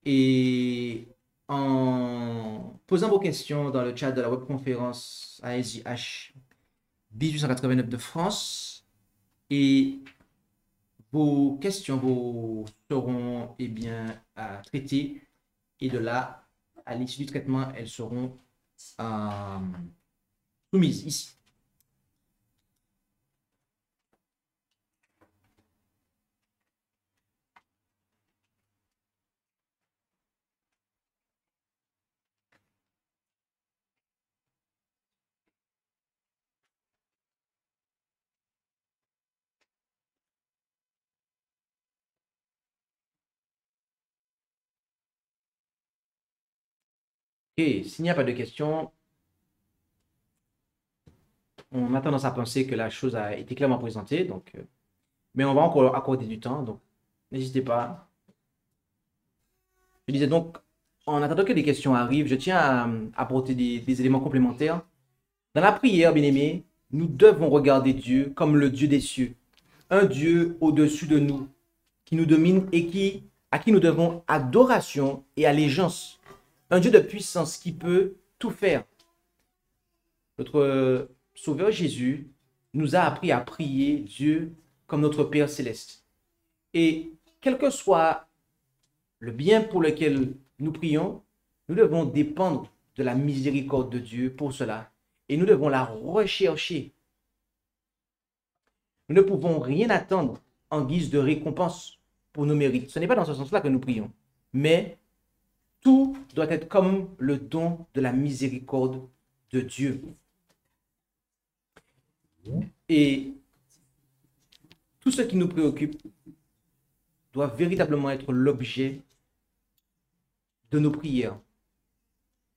et en posant vos questions dans le chat de la webconférence ASJH 1889 de France. Et vos questions seront bien, traitées. Et de là, à l'issue du traitement, elles seront soumises ici. Et s'il n'y a pas de questions, on a tendance à penser que la chose a été clairement présentée, donc, mais on va encore accorder du temps, donc n'hésitez pas. Je disais donc, en attendant que des questions arrivent, je tiens à apporter des éléments complémentaires. Dans la prière, bien-aimés, nous devons regarder Dieu comme le Dieu des cieux, un Dieu au-dessus de nous, qui nous domine et à qui nous devons adoration et allégeance. Un Dieu de puissance qui peut tout faire. Notre Sauveur Jésus nous a appris à prier Dieu comme notre Père céleste. Et quel que soit le bien pour lequel nous prions, nous devons dépendre de la miséricorde de Dieu pour cela. Et nous devons la rechercher. Nous ne pouvons rien attendre en guise de récompense pour nos mérites. Ce n'est pas dans ce sens-là que nous prions. Mais tout doit être comme le don de la miséricorde de Dieu. Et tout ce qui nous préoccupe doit véritablement être l'objet de nos prières.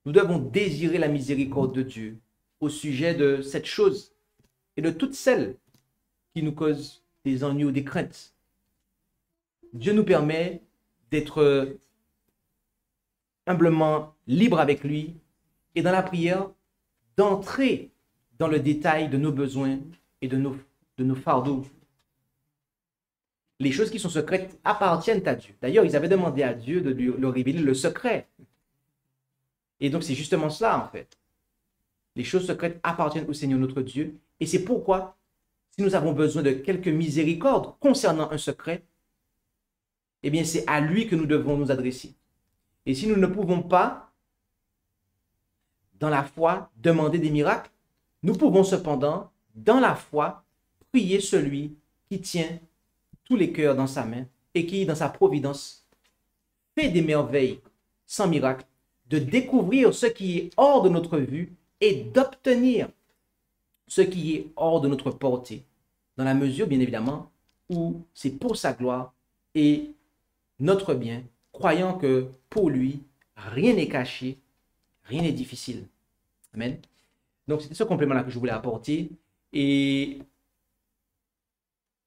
Nous devons désirer la miséricorde de Dieu au sujet de cette chose et de toutes celles qui nous causent des ennuis ou des craintes. Dieu nous permet d'être humblement libres avec lui et dans la prière d'entrer dans le détail de nos besoins et de nos fardeaux. Les choses qui sont secrètes appartiennent à Dieu. D'ailleurs, ils avaient demandé à Dieu de leur révéler le secret. Et donc, c'est justement cela, en fait. Les choses secrètes appartiennent au Seigneur notre Dieu. Et c'est pourquoi, si nous avons besoin de quelque miséricorde concernant un secret, eh bien, c'est à lui que nous devons nous adresser. Et si nous ne pouvons pas, dans la foi, demander des miracles, nous pouvons cependant, dans la foi, prier celui qui tient tous les cœurs dans sa main et qui, dans sa providence, fait des merveilles sans miracle, de découvrir ce qui est hors de notre vue et d'obtenir ce qui est hors de notre portée, dans la mesure, bien évidemment, où c'est pour sa gloire et notre bien, croyant que pour lui, rien n'est caché, rien n'est difficile. Amen. Donc, c'était ce complément-là que je voulais apporter. Et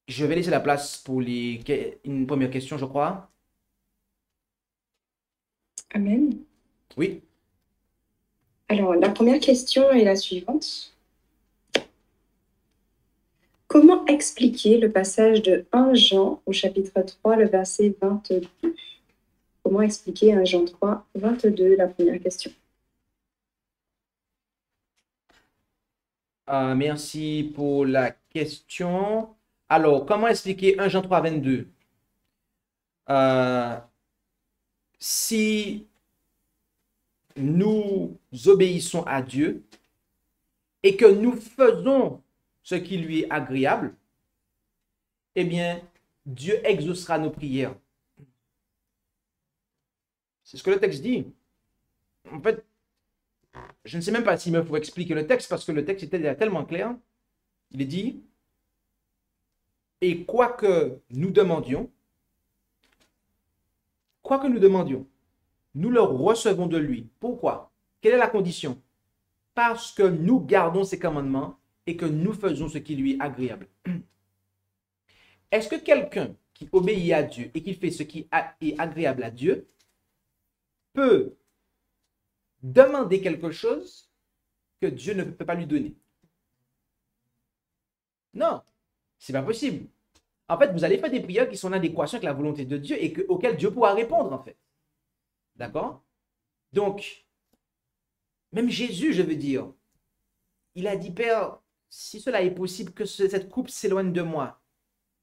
je vais laisser la place pour une première question, je crois. Amen. Oui. Alors, la première question est la suivante. Comment expliquer le passage de 1 Jean au chapitre 3, le verset 22? Comment expliquer 1 Jean 3, 22, la première question? Merci pour la question. Alors, comment expliquer 1 Jean 3, 22? Si nous obéissons à Dieu et que nous faisons ce qui lui est agréable, eh bien, Dieu exaucera nos prières. C'est ce que le texte dit. En fait, je ne sais même pas s'il me faut expliquer le texte parce que le texte était déjà tellement clair. Il est dit, et quoi que nous demandions, nous le recevons de lui. Pourquoi? Quelle est la condition? Parce que nous gardons ses commandements et que nous faisons ce qui lui est agréable. Est-ce que quelqu'un qui obéit à Dieu et qui fait ce qui est agréable à Dieu peut demander quelque chose que Dieu ne peut pas lui donner? Non, c'est pas possible. En fait, vous allez faire des prières qui sont en adéquation avec la volonté de Dieu et auxquelles Dieu pourra répondre, en fait. D'accord? Donc, même Jésus, je veux dire, il a dit, Père, si cela est possible, que cette coupe s'éloigne de moi.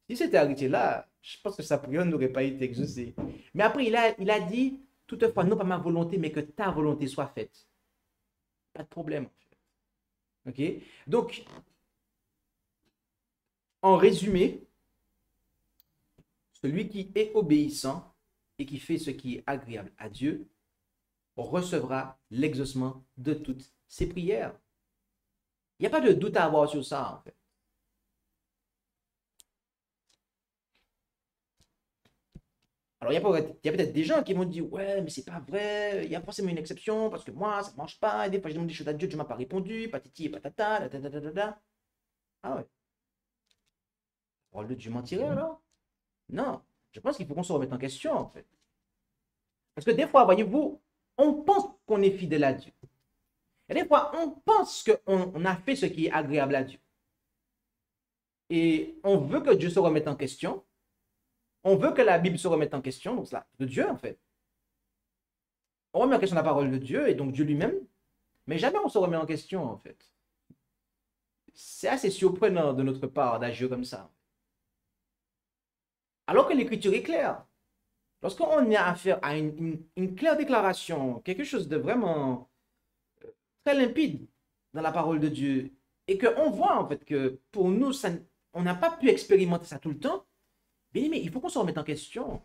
Si c'était arrêté là, je pense que sa prière n'aurait pas été exaucée. Mais après, il a dit, toutefois, non pas ma volonté, mais que ta volonté soit faite. Pas de problème. OK? Donc, en résumé, celui qui est obéissant et qui fait ce qui est agréable à Dieu recevra l'exaucement de toutes ses prières. Il n'y a pas de doute à avoir sur ça, en fait. Alors, il y a peut-être des gens qui vont dire, ouais, mais c'est pas vrai, il y a forcément une exception, parce que moi, ça ne marche pas, et des fois, je demande des choses à Dieu, Dieu ne m'a pas répondu, patati et patata, da, da, da, da, da. Ah ouais. La parole de Dieu mentirait alors? Non. Je pense qu'il faut qu'on se remette en question, en fait. Parce que des fois, voyez-vous, on pense qu'on est fidèle à Dieu. Et des fois, on pense qu'on a fait ce qui est agréable à Dieu. Et on veut que Dieu se remette en question. On veut que la Bible se remette en question, donc c'est de Dieu, en fait. On remet en question la parole de Dieu et donc Dieu lui-même, mais jamais on se remet en question, en fait. C'est assez surprenant de notre part d'agir comme ça. Alors que l'Écriture est claire. Lorsqu'on a affaire à une claire déclaration, quelque chose de vraiment très limpide dans la parole de Dieu, et qu'on voit en fait que pour nous, on n'a pas pu expérimenter ça tout le temps, bien, mais il faut qu'on se remette en question.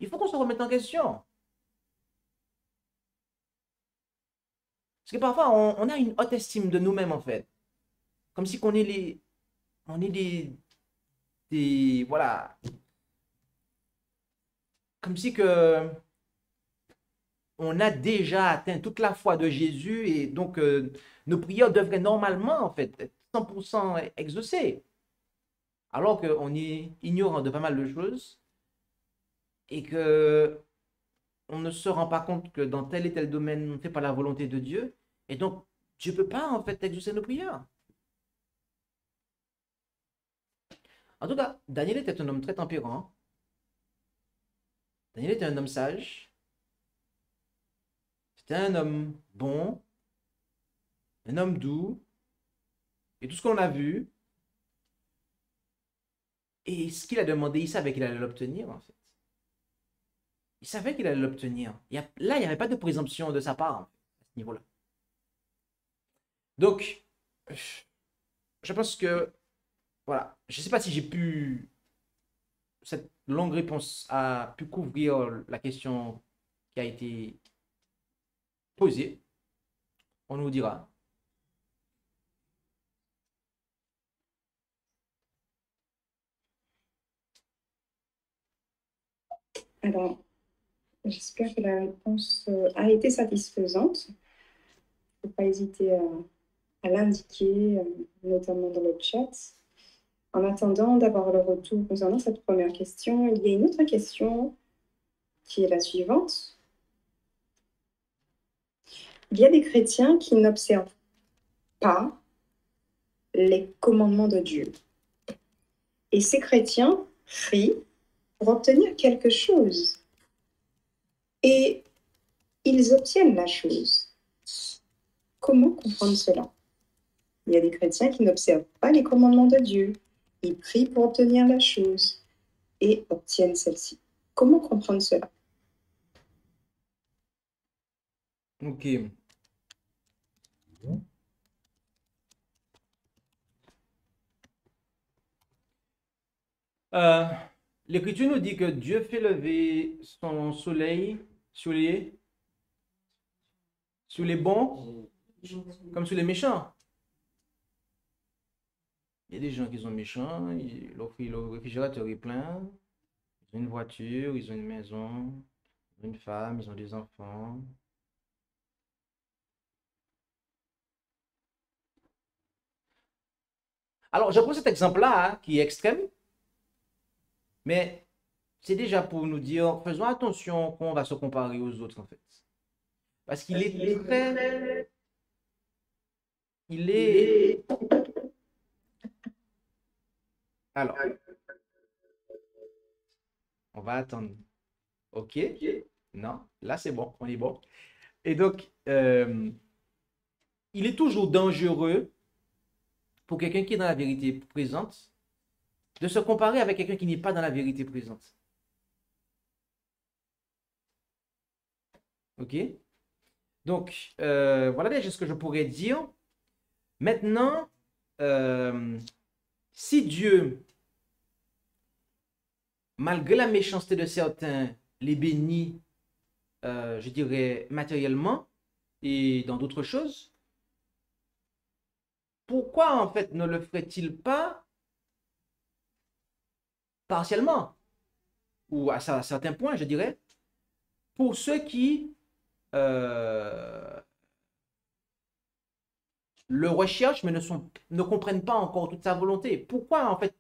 Il faut qu'on se remette en question. Parce que parfois, on a une haute estime de nous-mêmes, en fait. Comme si on est voilà. Comme si que on a déjà atteint toute la foi de Jésus et donc nos prières devraient normalement, en fait, être 100% exaucées. Alors qu'on est ignorant de pas mal de choses et que on ne se rend pas compte que dans tel et tel domaine, on ne fait pas la volonté de Dieu. Et donc, Dieu ne peut pas, en fait, exaucer nos prières. En tout cas, Daniel était un homme très tempérant. Daniel était un homme sage. C'était un homme bon, un homme doux. Et tout ce qu'on a vu, et ce qu'il a demandé, il savait qu'il allait l'obtenir, en fait. Il savait qu'il allait l'obtenir. Là, il n'y avait pas de présomption de sa part, en fait, à ce niveau-là. Donc, je pense que, voilà, je ne sais pas si cette longue réponse a pu couvrir la question qui a été posée. On nous dira. Alors, j'espère que la réponse a été satisfaisante. Il ne faut pas hésiter à l'indiquer, notamment dans le chat. En attendant d'avoir le retour concernant cette première question, il y a une autre question qui est la suivante. Il y a des chrétiens qui n'observent pas les commandements de Dieu. Et ces chrétiens prient pour obtenir quelque chose. Et ils obtiennent la chose. Comment comprendre cela? Il y a des chrétiens qui n'observent pas les commandements de Dieu. Ils prient pour obtenir la chose et obtiennent celle-ci. Comment comprendre cela? Ok. L'Écriture nous dit que Dieu fait lever son soleil sur les bons comme sur les méchants. Il y a des gens qui sont méchants, le réfrigérateur est plein, ils ont une voiture, ils ont une maison, ils ont une femme, ils ont des enfants. Alors, je prends cet exemple-là, hein, qui est extrême, mais c'est déjà pour nous dire, faisons attention qu'on va se comparer aux autres, en fait. Parce qu'il est très... Il est... Alors, on va attendre. OK? Non, là c'est bon, on est bon. Et donc, il est toujours dangereux pour quelqu'un qui est dans la vérité présente de se comparer avec quelqu'un qui n'est pas dans la vérité présente. OK? Donc, voilà déjà ce que je pourrais dire. Maintenant, si Dieu, malgré la méchanceté de certains, les bénit, je dirais, matériellement et dans d'autres choses, pourquoi en fait ne le ferait-il pas partiellement, ou à certains points, je dirais, pour ceux qui le recherchent mais ne comprennent pas encore toute sa volonté? Pourquoi en fait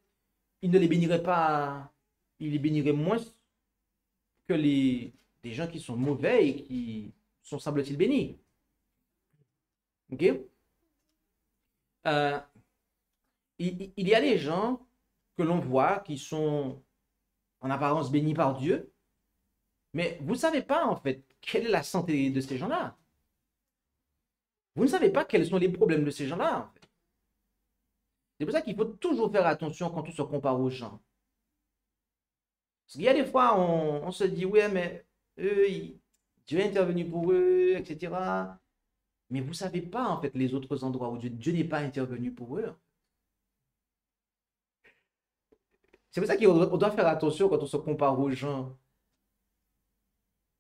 il ne les bénirait pas, il les bénirait moins que des gens qui sont mauvais et qui sont, semble-t-il, bénis? Ok? Il y a des gens que l'on voit qui sont en apparence bénis par Dieu, mais vous ne savez pas en fait quelle est la santé de ces gens-là. Vous ne savez pas quels sont les problèmes de ces gens-là, en fait. C'est pour ça qu'il faut toujours faire attention quand on se compare aux gens. Parce qu'il y a des fois, on se dit, ouais, mais eux, Dieu est intervenu pour eux, etc. Mais vous ne savez pas, en fait, les autres endroits où Dieu n'est pas intervenu pour eux. C'est pour ça qu'on doit faire attention quand on se compare aux gens.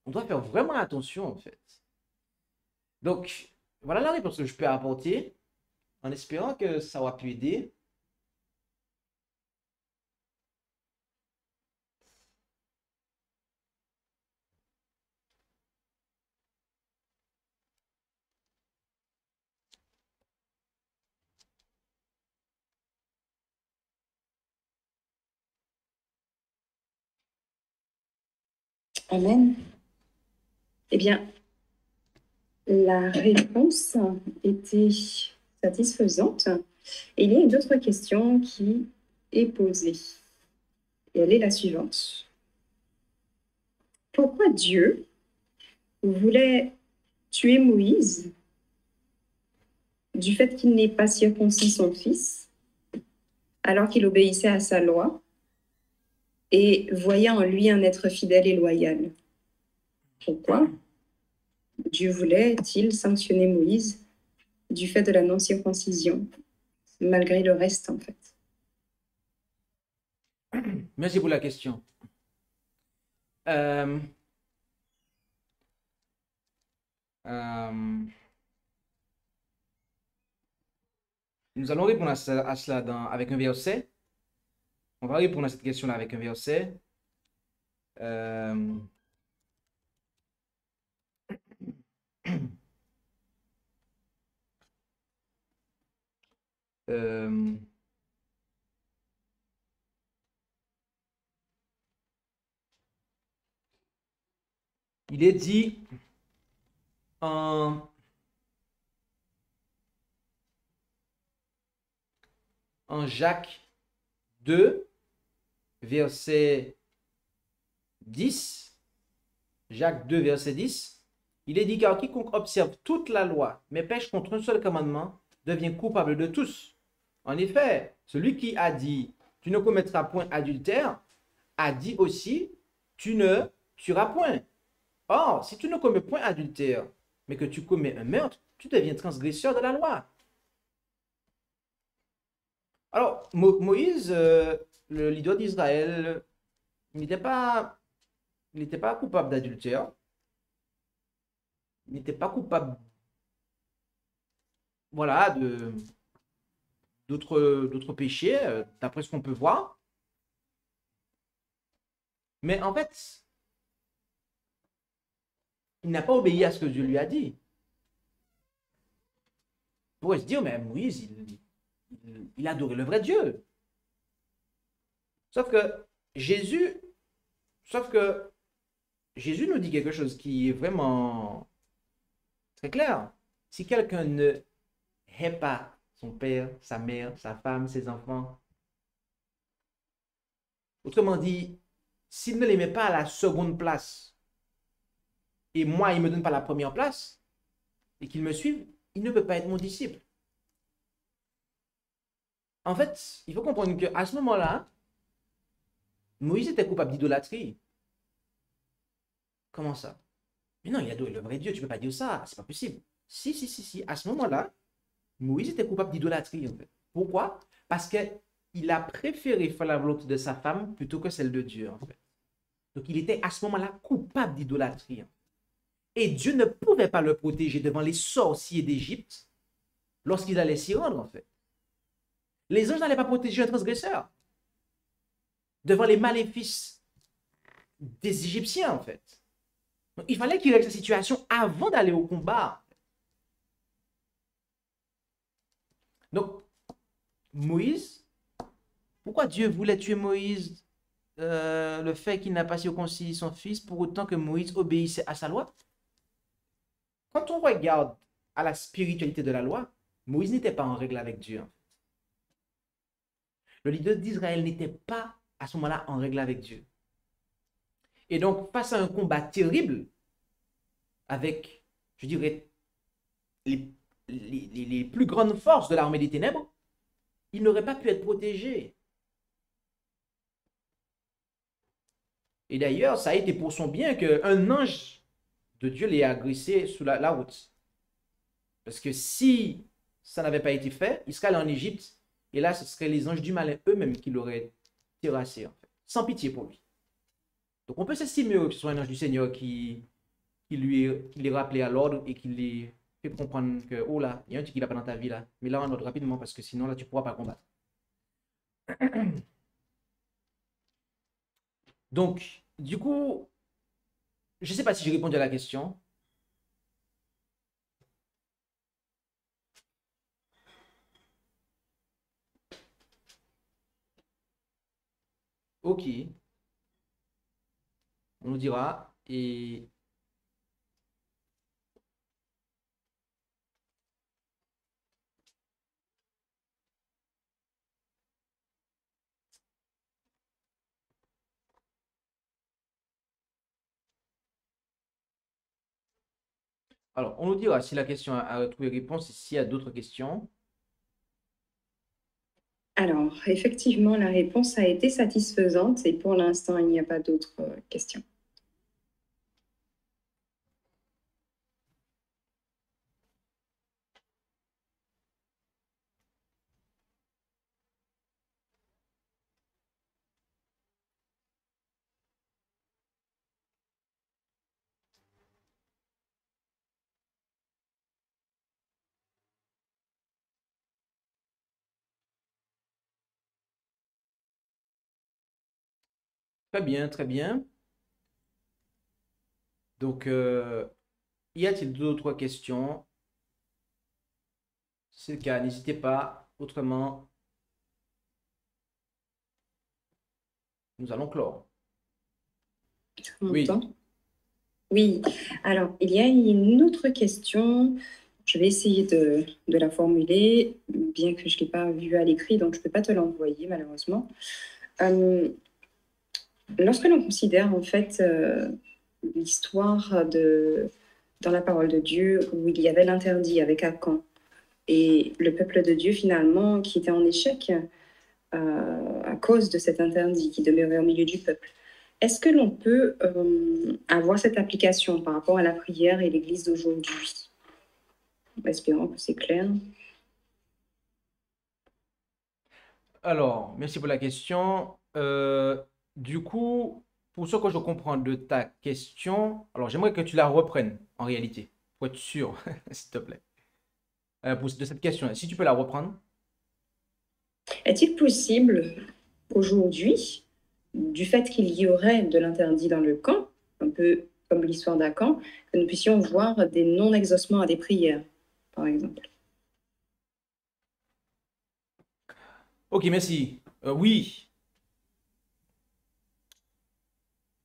On doit faire vraiment attention, en fait. Donc, voilà la réponse que je peux apporter, en espérant que ça aura pu aider. Amen. Eh bien, la réponse était satisfaisante. Et il y a une autre question qui est posée. Et elle est la suivante. Pourquoi Dieu voulait tuer Moïse du fait qu'il n'ait pas circoncis son fils, alors qu'il obéissait à sa loi et voyait en lui un être fidèle et loyal? Pourquoi Dieu voulait-il sanctionner Moïse du fait de la non-circoncision, malgré le reste, en fait? Merci pour la question. Nous allons répondre à cela avec un verset. On va répondre à cette question-là avec un verset. Il est dit en Jacques 2, verset 10, Jacques 2, verset 10, il est dit: car quiconque observe toute la loi, mais pêche contre un seul commandement, devient coupable de tous. En effet, celui qui a dit « tu ne commettras point adultère » a dit aussi « tu ne tueras point ». Or, si tu ne commets point adultère, mais que tu commets un meurtre, tu deviens transgresseur de la loi. Alors, Moïse, le leader d'Israël, il n'était pas coupable d'adultère. Il n'était pas coupable, voilà, d'autres péchés, d'après ce qu'on peut voir. Mais en fait, il n'a pas obéi à ce que Dieu lui a dit. On pourrait se dire, mais Moïse, il adorait le vrai Dieu. Sauf que Jésus nous dit quelque chose qui est vraiment très clair. Si quelqu'un ne hait pas son père, sa mère, sa femme, ses enfants, autrement dit, s'il ne les met pas à la seconde place, et moi, il ne me donne pas la première place, et qu'il me suive, il ne peut pas être mon disciple. En fait, il faut comprendre qu'à ce moment-là, Moïse était coupable d'idolâtrie. Comment ça? Mais non, il adore le vrai Dieu, tu ne peux pas dire ça, c'est pas possible. Si. À ce moment-là, Moïse était coupable d'idolâtrie, en fait. Pourquoi? Parce qu'il a préféré faire la volonté de sa femme plutôt que celle de Dieu, en fait. Donc, il était à ce moment-là coupable d'idolâtrie. Et Dieu ne pouvait pas le protéger devant les sorciers d'Égypte lorsqu'il allait s'y rendre, en fait. Les anges n'allaient pas protéger un transgresseur devant les maléfices des Égyptiens, en fait. Donc, il fallait qu'il règle sa situation avant d'aller au combat. Donc, Moïse, pourquoi Dieu voulait tuer Moïse, le fait qu'il n'a pas circoncis son fils, pour autant que Moïse obéissait à sa loi? Quand on regarde à la spiritualité de la loi, Moïse n'était pas en règle avec Dieu. Le leader d'Israël n'était pas à ce moment-là en règle avec Dieu. Et donc, face à un combat terrible, avec, je dirais, les plus grandes forces de l'armée des ténèbres, il n'aurait pas pu être protégé. Et d'ailleurs, ça a été pour son bien qu'un ange de Dieu l'ait agressé sous la route. Parce que si ça n'avait pas été fait, il serait allé en Égypte, et là, ce seraient les anges du malin eux-mêmes qui l'auraient terrassé, en fait, sans pitié pour lui. Donc on peut s'estimer que ce soit un ange du Seigneur qui l'ait rappelé à l'ordre et qui l'ait fait comprendre que, oh là, il y a un truc qui va pas dans ta vie là, mais là on ordre rapidement parce que sinon là tu ne pourras pas combattre. Donc, du coup, je ne sais pas si j'ai répondu à la question. Ok. On nous dira. Et alors, on nous dira si la question a trouvé réponse et s'il y a d'autres questions. Alors, effectivement, la réponse a été satisfaisante et pour l'instant, il n'y a pas d'autres questions. Très bien, très bien. Donc, y a-t-il d'autres questions? Si c'est le cas, n'hésitez pas. Autrement, nous allons clore. Oui. Oui. Alors, il y a une autre question. Je vais essayer de la formuler, bien que je ne l'ai pas vue à l'écrit, donc je ne peux pas te l'envoyer, malheureusement. Lorsque l'on considère, en fait, l'histoire dans la parole de Dieu, où il y avait l'interdit avec Akan, et le peuple de Dieu, finalement, qui était en échec à cause de cet interdit qui demeurait au milieu du peuple. Est-ce que l'on peut avoir cette application par rapport à la prière et l'Église d'aujourd'hui? Espérons que c'est clair. Alors, merci pour la question. Du coup, pour ce que je comprends de ta question, alors j'aimerais que tu la reprennes en réalité, pour être sûr, s'il te plaît. De cette question, si tu peux la reprendre. Est-il possible aujourd'hui, du fait qu'il y aurait de l'interdit dans le camp, un peu comme l'histoire d'Akan, que nous puissions voir des non-exaucements à des prières, par exemple? Ok, merci. Oui.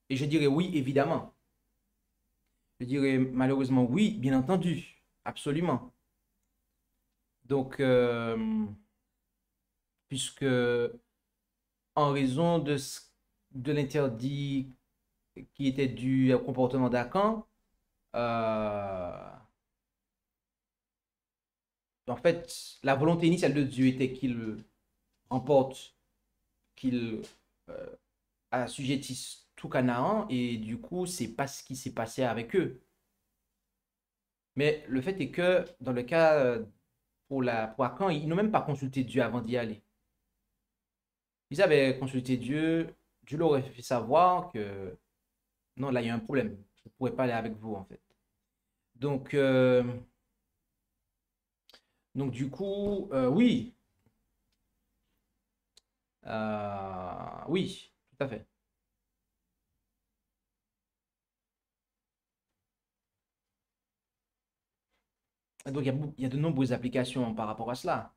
Et je dirais oui, évidemment. Je dirais malheureusement oui, bien entendu. Absolument. Donc, puisque en raison de l'interdit qui était dû au comportement d'Akan, en fait, la volonté initiale de Dieu était qu'il remporte, qu'il euh, assujettisse tout Canaan, et du coup, c'est pas ce qui s'est passé avec eux. Mais le fait est que, dans le cas pour Akan, ils n'ont même pas consulté Dieu avant d'y aller. Ils avaient consulté Dieu, Dieu leur aurait fait savoir que non, là, il y a un problème. Je ne pourrais pas aller avec vous, en fait. Donc, euh, donc du coup, oui. Oui, tout à fait. Donc, il y a de nombreuses applications par rapport à cela.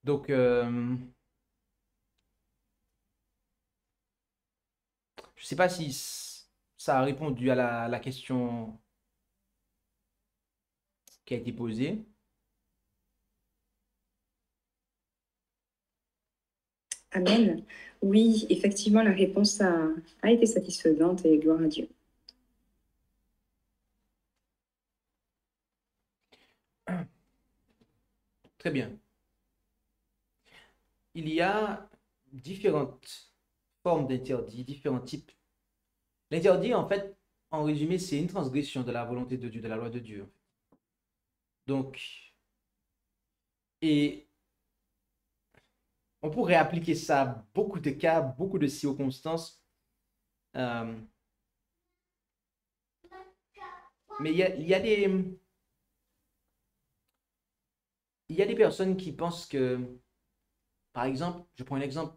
Donc, je ne sais pas si ça a répondu à la question qui a été posée. Amen. Oui, effectivement, la réponse a été satisfaisante et gloire à Dieu. Très bien. Il y a différentes formes d'interdits, différents types. L'interdit, en fait, en résumé, c'est une transgression de la volonté de Dieu, de la loi de Dieu. Donc, et on pourrait appliquer ça à beaucoup de cas, beaucoup de circonstances. Euh, mais il y a des personnes qui pensent que, par exemple, je prends un exemple,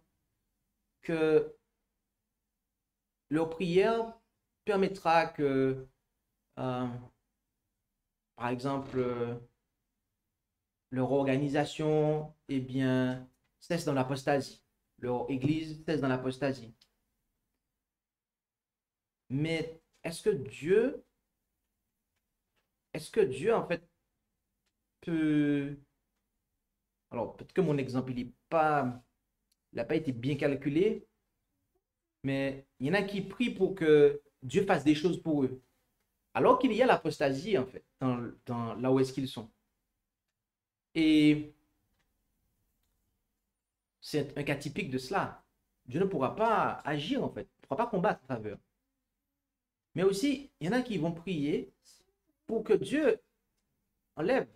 que leur prière permettra que, euh, par exemple, leur organisation, eh bien, cesse dans l'apostasie. Leur église cesse dans l'apostasie. Mais est-ce que Dieu, en fait, peut... Alors, peut-être que mon exemple, il n'a pas été bien calculé, mais il y en a qui prient pour que Dieu fasse des choses pour eux. Alors qu'il y a l'apostasie, en fait, là où est-ce qu'ils sont. Et c'est un cas typique de cela. Dieu ne pourra pas agir, en fait, ne pourra pas combattre en faveur. Mais aussi, il y en a qui vont prier pour que Dieu enlève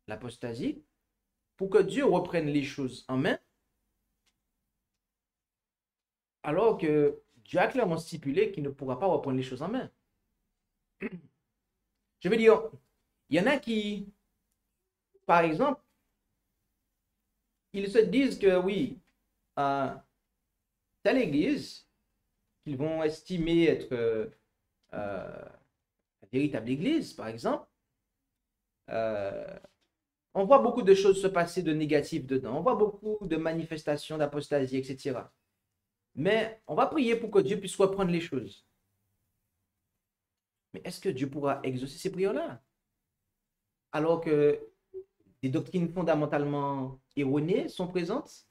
l'apostasie, pour que Dieu reprenne les choses en main, alors que Dieu a clairement stipulé qu'il ne pourra pas reprendre les choses en main. Je veux dire, il y en a qui, par exemple, ils se disent que oui, telle église, qu'ils vont estimer être la véritable église, par exemple, euh, on voit beaucoup de choses se passer de négatif dedans. On voit beaucoup de manifestations d'apostasie, etc. Mais on va prier pour que Dieu puisse reprendre les choses. Mais est-ce que Dieu pourra exaucer ces prières-là? Alors que des doctrines fondamentalement erronées sont présentes?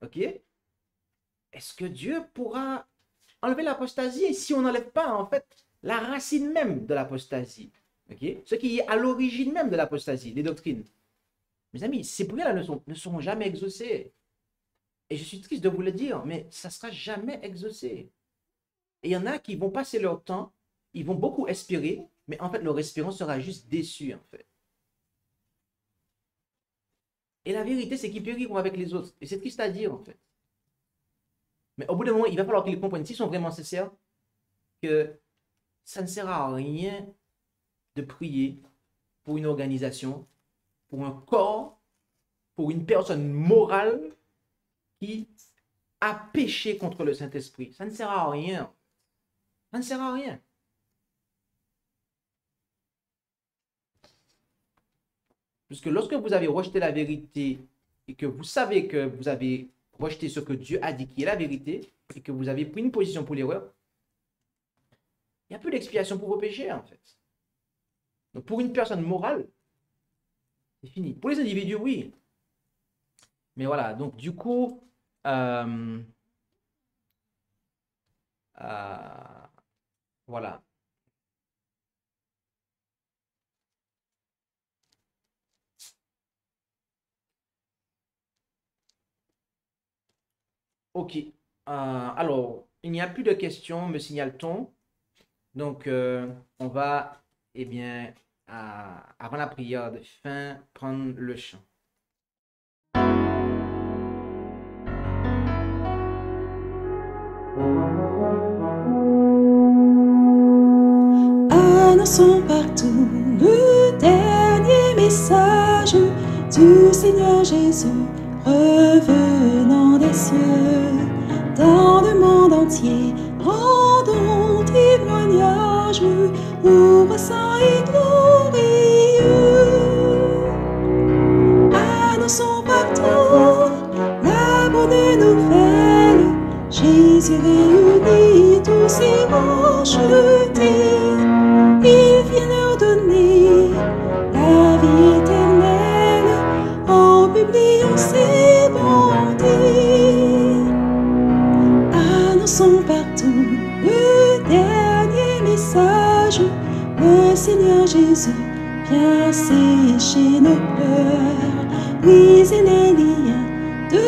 Ok? Est-ce que Dieu pourra enlever l'apostasie si on n'enlève pas, en fait, la racine même de l'apostasie? Ok? Ce qui est à l'origine même de l'apostasie, les doctrines. Mes amis, ces prières-là ne seront jamais exaucées. Et je suis triste de vous le dire, mais ça ne sera jamais exaucé. Et il y en a qui vont passer leur temps, ils vont beaucoup espérer, mais en fait, leur espérance sera juste déçue, en fait. Et la vérité, c'est qu'ils périront avec les autres. Et c'est triste à dire, en fait. Mais au bout d'un moment, il va falloir qu'ils comprennent, s'ils sont vraiment sincères, que ça ne sert à rien de prier pour une organisation, pour un corps, pour une personne morale qui a péché contre le Saint-Esprit. Ça ne sert à rien. Ça ne sert à rien. Puisque lorsque vous avez rejeté la vérité et que vous savez que vous avez rejeté ce que Dieu a dit qui est la vérité et que vous avez pris une position pour l'erreur, il n'y a plus d'expiation pour vos péchés, en fait. Donc pour une personne morale, c'est fini. Pour les individus, oui. Mais voilà, donc du coup, euh, Voilà. OK. Alors, il n'y a plus de questions, me signale-t-on. Donc, on va, eh bien, avant la prière de fin, prendre le chant. Annonçons partout le dernier message du Seigneur Jésus revenant des cieux. Dans le monde entier, rendons témoignage au roi saint et glorieux. Annonçons partout la bonne nouvelle. Jésus réunit tous ses rachetés. Il vient leur donner la vie éternelle en publiant ses bontés. Annonçons partout le dernier message. Le Seigneur Jésus vient sécher nos pleurs, briser les liens de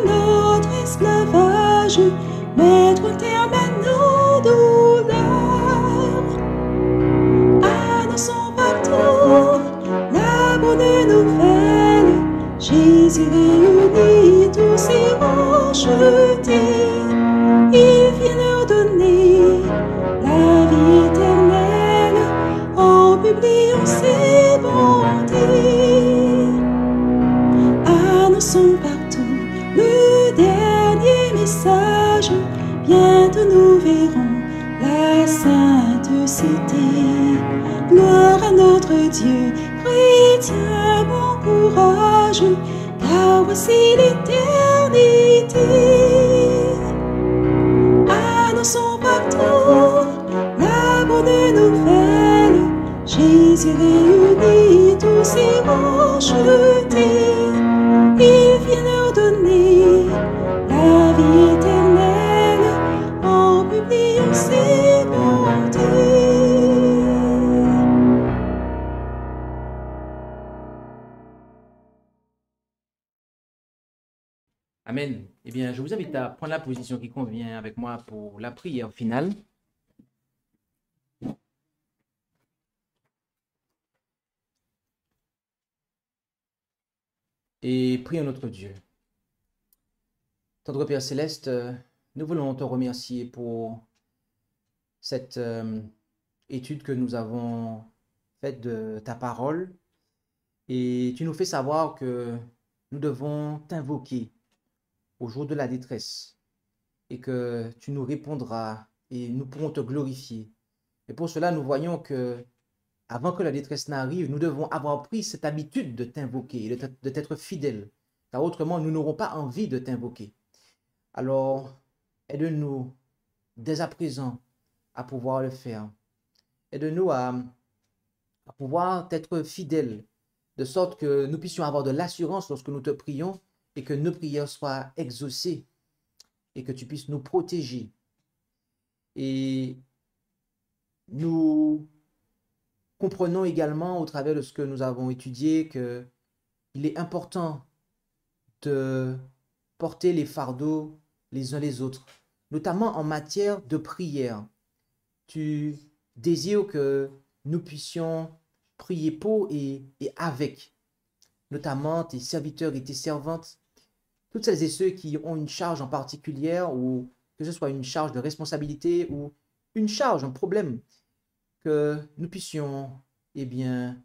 notre esclavage, mettre un terme à nos douleurs. Annonçons partout la bonne nouvelle. Jésus réunit tous ses rachetés. Il vient leur donner la vie éternelle en publiant ses bontés. Annonçons partout le dernier message. Bientôt nous verrons la sainte cité. Gloire à notre Dieu, chrétien, bon courage, car voici l'éternité. Annonçons partout la bonne nouvelle. Jésus réunit tous ses rachetés. Il vient leur donner la vie éternelle en publiant ses bontés. Amen. Eh bien, je vous invite à prendre la position qui convient avec moi pour la prière finale. Et prions notre Dieu. Tendre Père Céleste, nous voulons te remercier pour cette étude que nous avons faite de ta parole. Et tu nous fais savoir que nous devons t'invoquer au jour de la détresse et que tu nous répondras et nous pourrons te glorifier. Et pour cela, nous voyons que avant que la détresse n'arrive, nous devons avoir pris cette habitude de t'invoquer, de t'être fidèle, car autrement, nous n'aurons pas envie de t'invoquer. Alors, aide-nous dès à présent à pouvoir le faire. Aide-nous à pouvoir être fidèles, de sorte que nous puissions avoir de l'assurance lorsque nous te prions et que nos prières soient exaucées et que tu puisses nous protéger. Et nous comprenons également au travers de ce que nous avons étudié qu'il est important de porter les fardeaux les uns les autres, notamment en matière de prière. Tu désires que nous puissions prier pour et avec, notamment tes serviteurs et tes servantes, toutes celles et ceux qui ont une charge en particulier, ou que ce soit une charge de responsabilité ou une charge, un problème, que nous puissions, eh bien,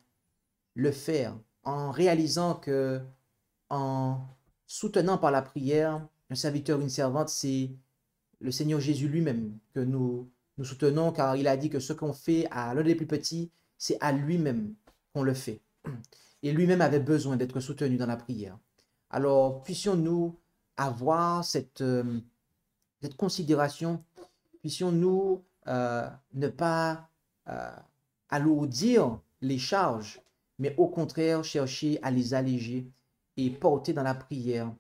le faire en réalisant que, en soutenant par la prière, un serviteur, une servante, c'est le Seigneur Jésus lui-même que nous soutenons, car il a dit que ce qu'on fait à l'un des plus petits, c'est à lui-même qu'on le fait. Et lui-même avait besoin d'être soutenu dans la prière. Alors, puissions-nous avoir cette considération, puissions-nous ne pas alourdir les charges, mais au contraire chercher à les alléger et porter dans la prière.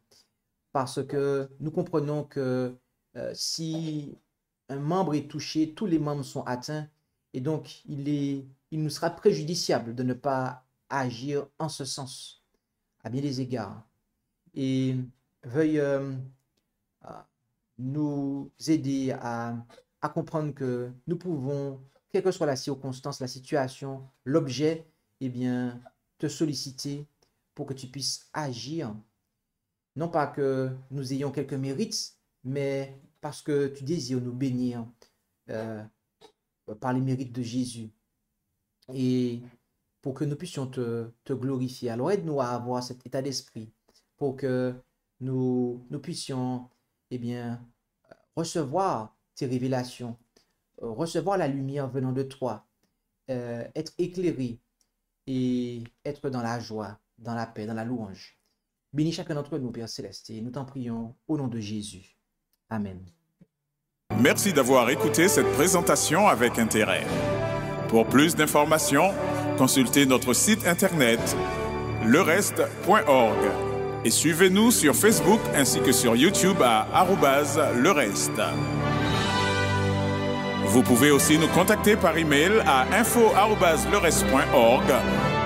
Parce que nous comprenons que si un membre est touché, tous les membres sont atteints. Et donc, il nous sera préjudiciable de ne pas agir en ce sens, à bien des égards. Et veuille nous aider à comprendre que nous pouvons, quelle que soit la circonstance, la situation, l'objet, eh bien, te solliciter pour que tu puisses agir. Non pas que nous ayons quelques mérites, mais parce que tu désires nous bénir par les mérites de Jésus. Et pour que nous puissions te glorifier. Alors aide-nous à avoir cet état d'esprit pour que nous puissions eh bien, recevoir tes révélations, recevoir la lumière venant de toi, être éclairé et être dans la joie, dans la paix, dans la louange. Bénis chacun d'entre nous, Père Céleste, et nous t'en prions au nom de Jésus. Amen. Merci d'avoir écouté cette présentation avec intérêt. Pour plus d'informations, consultez notre site internet lereste.org et suivez-nous sur Facebook ainsi que sur YouTube à @lereste. Vous pouvez aussi nous contacter par email à info@lereste.org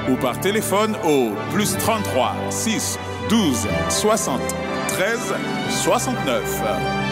ou par téléphone au +33 6 12 60 13 69.